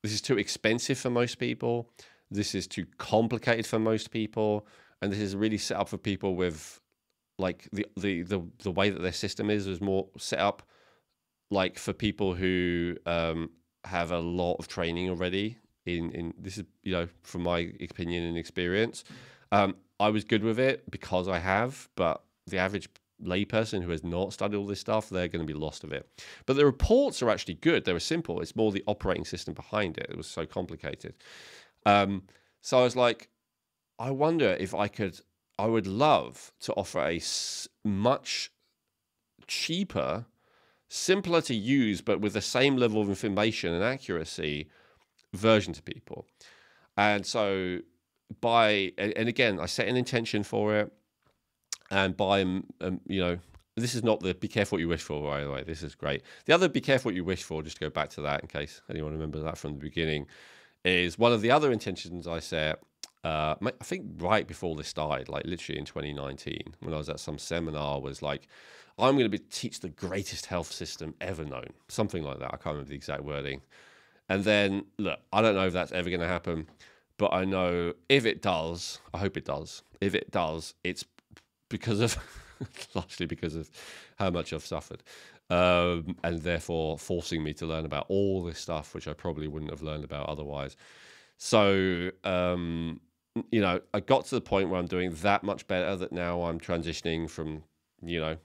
This is too expensive for most people. This is too complicated for most people. And this is really set up for people with like the way that their system is more set up like for people who have a lot of training already in this is, from my opinion and experience. I was good with it because I have, but the average layperson who has not studied all this stuff, they're going to be lost of it. But the reports are actually good. They were simple. It's more the operating system behind it. It was so complicated. So I was like, I wonder if I would love to offer a much cheaper, simpler to use, but with the same level of information and accuracy version to people. And so and again, I set an intention for it. And this is not the be careful what you wish for, by the way. This is great. The other be careful what you wish for, just to go back to that in case anyone remembers that from the beginning, is one of the other intentions I set, I think right before this started, like literally in 2019, when I was at some seminar, was like, I'm going to teach the greatest health system ever known. Something like that. I can't remember the exact wording. And then, look, I don't know if that's ever going to happen, but I know if it does, I hope it does. If it does, it's largely because of how much I've suffered, and therefore forcing me to learn about all this stuff, which I probably wouldn't have learned about otherwise. So, I got to the point where I'm doing that much better that now I'm transitioning from,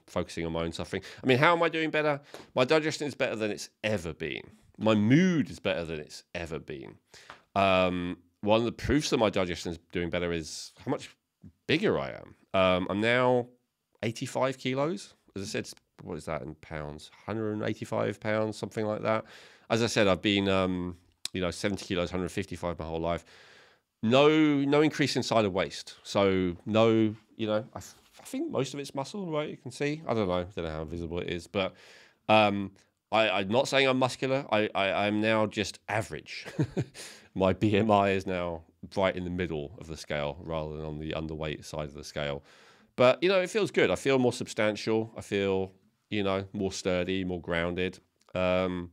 focusing on my own suffering. I mean, how am I doing better? My digestion is better than it's ever been. My mood is better than it's ever been. One of the proofs that my digestion is doing better is how much bigger I am. I'm now 85 kilos. As I said, what is that in pounds? 185 pounds, something like that. As I said, I've been, 70 kilos, 155 my whole life. No increase in side of waist. So no, I think most of it's muscle, right? You can see. I don't know how visible it is, but I'm not saying I'm muscular. I'm now just average. My BMI is now right in the middle of the scale rather than on the underweight side of the scale. But, it feels good. I feel more substantial. I feel, more sturdy, more grounded. So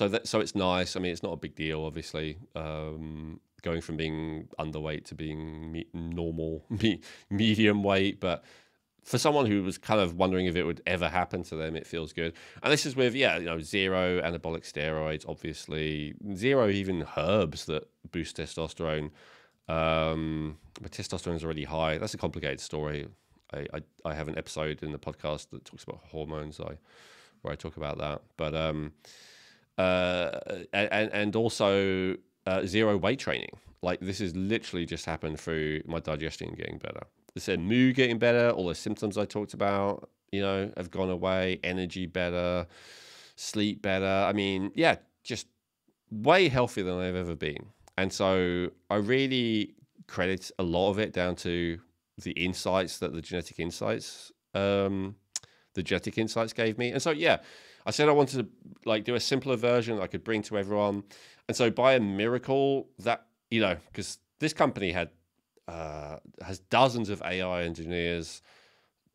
it's nice. I mean, it's not a big deal, obviously, going from being underweight to being normal, medium weight. But for someone who was kind of wondering if it would ever happen to them, it feels good. And this is with, zero anabolic steroids, obviously, zero even herbs that boost testosterone. But testosterone is already high. That's a complicated story. I have an episode in the podcast that talks about hormones, where I talk about that. But and also zero weight training. Like, this has literally just happened through my digestion getting better. I said mood getting better, all the symptoms I talked about, have gone away, energy better, sleep better. I mean, yeah, just way healthier than I've ever been. And so I really credit a lot of it down to the insights that the genetic insights gave me. And so, yeah, I said I wanted to do a simpler version I could bring to everyone. And so by a miracle that, because this company has dozens of AI engineers,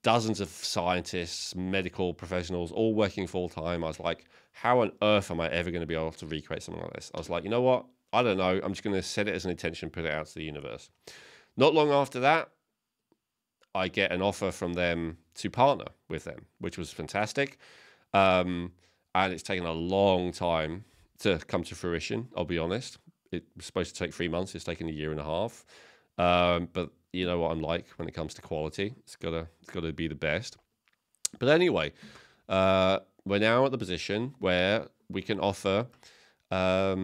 dozens of scientists, medical professionals, all working full time. I was like, how on earth am I ever going to be able to recreate something like this? I was like, you know what? I don't know. I'm just going to set it as an intention, put it out to the universe. Not long after that, I get an offer from them to partner with them, which was fantastic. And it's taken a long time to come to fruition, I'll be honest. it was supposed to take 3 months. It's taken a year and a half. But you know what I'm like when it comes to quality. It's gotta be the best. But anyway, we're now at the position where we can offer at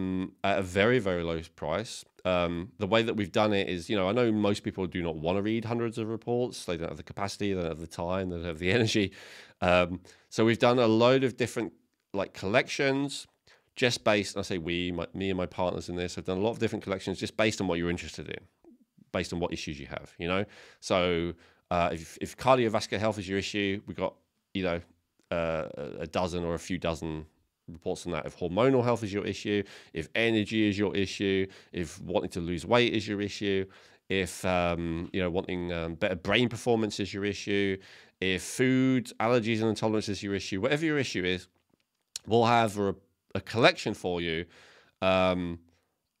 a very, very low price. The way that we've done it is, I know most people do not want to read hundreds of reports. They don't have the capacity, they don't have the time, they don't have the energy. So we've done a load of different like collections just based, I say me and my partners in this have done a lot of different collections just based on what you're interested in, based on what issues you have, So if cardiovascular health is your issue, we've got, a dozen or a few dozen reports on that. If hormonal health is your issue, if energy is your issue, if wanting to lose weight is your issue, if wanting better brain performance is your issue, if food allergies and intolerances is your issue, whatever your issue is, we'll have a collection for you, and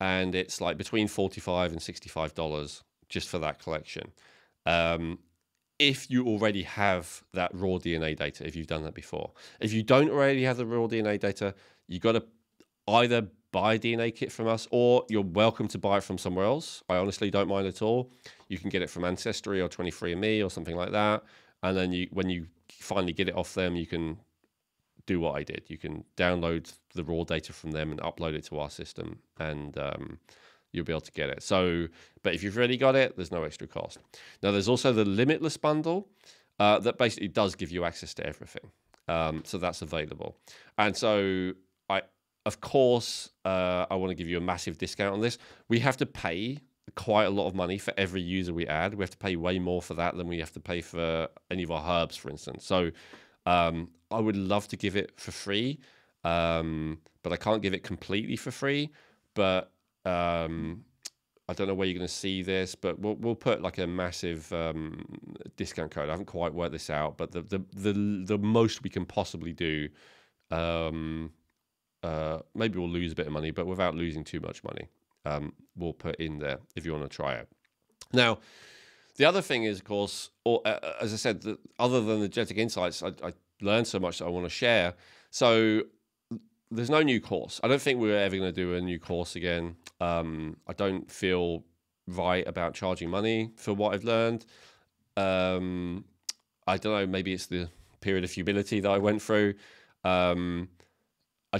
it's like between $45 and $65 just for that collection. If you already have that raw DNA data, if you've done that before. If you don't already have the raw DNA data, you got to either buy a DNA kit from us or you're welcome to buy it from somewhere else. I honestly don't mind at all. You can get it from Ancestry or 23andMe or something like that. And then when you finally get it off them, you can do what I did. You can download the raw data from them and upload it to our system, and you'll be able to get it. So, but if you've already got it, there's no extra cost. Now, there's also the Limitless bundle that basically does give you access to everything. So that's available. And so, of course, I want to give you a massive discount on this. We have to pay quite a lot of money for every user we add. We have to pay way more for that than we have to pay for any of our herbs, for instance. So I would love to give it for free, but I can't give it completely for free. But I don't know where you're going to see this, but we'll put like a massive discount code. I haven't quite worked this out, but the most we can possibly do, maybe we'll lose a bit of money, but without losing too much money, we'll put in there if you want to try it. Now, the other thing is, of course, as I said, other than the genetic insights, I learned so much that I want to share. So there's no new course. I don't think we're ever going to do a new course again. I don't feel right about charging money for what I've learned. I don't know, maybe it's the period of humility that I went through. I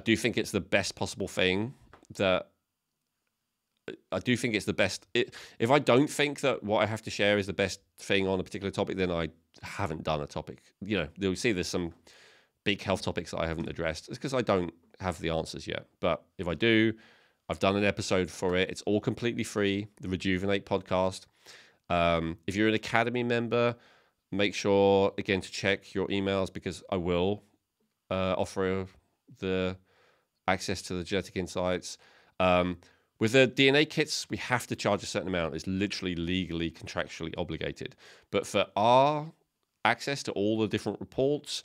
do think it's the best possible thing that I do think it's the best. If I don't think that what I have to share is the best thing on a particular topic, then I haven't done a topic. You'll see there's some big health topics that I haven't addressed. It's because I don't have the answers yet. But if I do, I've done an episode for it. It's all completely free, the Rejuvenate podcast. If you're an Academy member, make sure, again, to check your emails because I will offer the access to the genetic insights. With the DNA kits, we have to charge a certain amount. It's literally legally, contractually obligated. But for our access to all the different reports,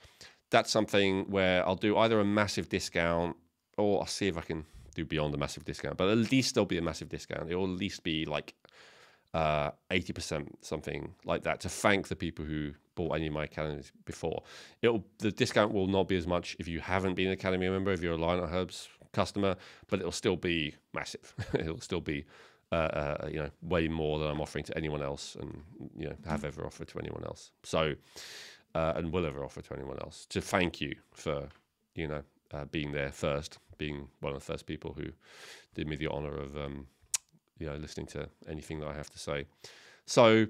that's something where I'll do either a massive discount or I'll see if I can do beyond a massive discount. But at least there'll be a massive discount. It will at least be like 80%, something like that, to thank the people who bought any of my academies before. The discount will not be as much if you haven't been an Academy member, if you're a Line of Herbs customer, but it'll still be massive. It'll still be way more than I'm offering to anyone else, and have ever offered to anyone else. So and will ever offer to anyone else, to thank you for being there first, being one of the first people who did me the honor of listening to anything that I have to say. So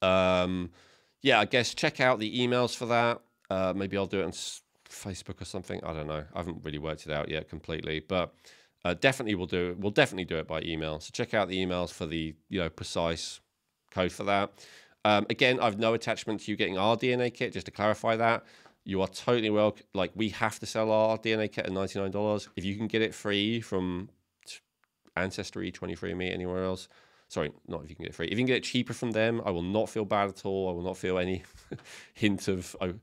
I guess check out the emails for that. Maybe I'll do it on Facebook or something. I don't know. I haven't really worked it out yet completely, but definitely we'll definitely do it by email. So check out the emails for the precise code for that. Again, I've no attachment to you getting our DNA kit, just to clarify that. You are totally welcome. Like, we have to sell our DNA kit at $99. If you can get it free from Ancestry, 23andMe, anywhere else. Sorry, not if you can get it free. If you can get it cheaper from them, I will not feel bad at all. I will not feel any hint of, I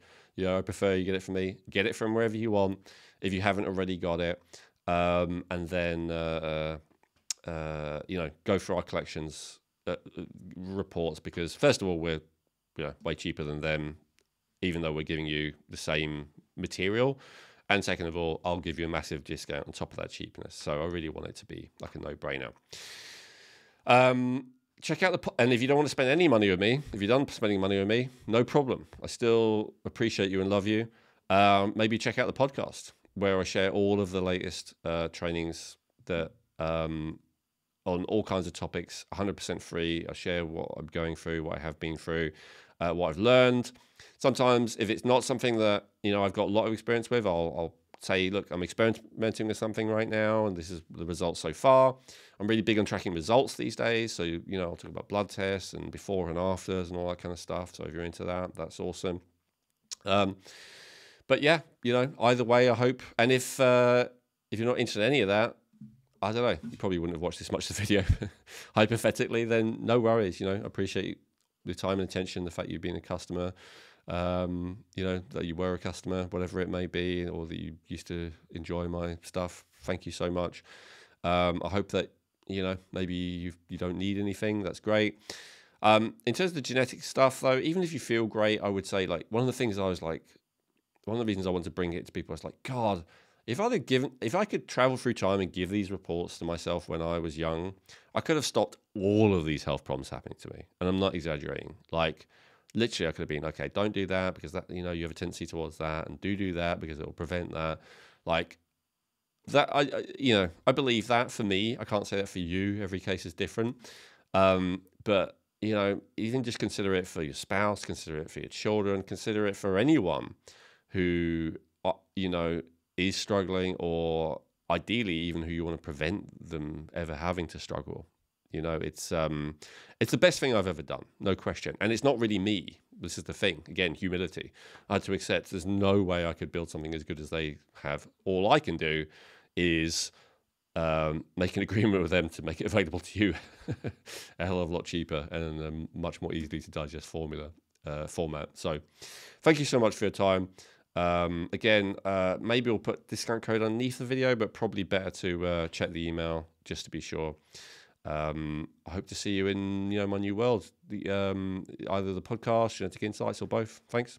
prefer you get it from me. Get it from wherever you want if you haven't already got it. And then, go for our collections reports, because first of all, we're way cheaper than them, even though we're giving you the same material. And second of all, I'll give you a massive discount on top of that cheapness. So I really want it to be like a no-brainer. Check out and if you don't want to spend any money with me, if you're done spending money with me, no problem. I still appreciate you and love you. Maybe check out the podcast where I share all of the latest trainings that on all kinds of topics, 100% free. I share what I'm going through, what I have been through, what I've learned. Sometimes if it's not something that, I've got a lot of experience with, I'll say, look, I'm experimenting with something right now, and this is the results so far. I'm really big on tracking results these days. So, I'll talk about blood tests and before and afters and all that kind of stuff. So if you're into that, that's awesome. But yeah, either way, I hope. And if you're not interested in any of that, I don't know, you probably wouldn't have watched this much of the video, hypothetically, then no worries. I appreciate the time and attention, the fact you've been a customer, that you were a customer, whatever it may be, or that you used to enjoy my stuff. Thank you so much. I hope that, maybe you don't need anything. That's great. In terms of the genetic stuff, though, even if you feel great, I would say, like, one of the reasons I want to bring it to people is like, God, if I could travel through time and give these reports to myself when I was young, I could have stopped all of these health problems happening to me. And I'm not exaggerating. Like, literally, I could have been, okay, don't do that because that, you have a tendency towards that, and do that because it will prevent that. Like that, I believe that for me. I can't say that for you. Every case is different. But even just consider it for your spouse, consider it for your children, consider it for anyone who, is struggling, or ideally even who you want to prevent them ever having to struggle. It's the best thing I've ever done, no question. And it's not really me. This is the thing. Again, humility. I had to accept there's no way I could build something as good as they have. All I can do is make an agreement with them to make it available to you a hell of a lot cheaper and a much more easily to digest format. So thank you so much for your time. Again, maybe we'll put discount code underneath the video, but probably better to check the email just to be sure. I hope to see you in my new world, either the podcast, Genetic Insights, or both. Thanks.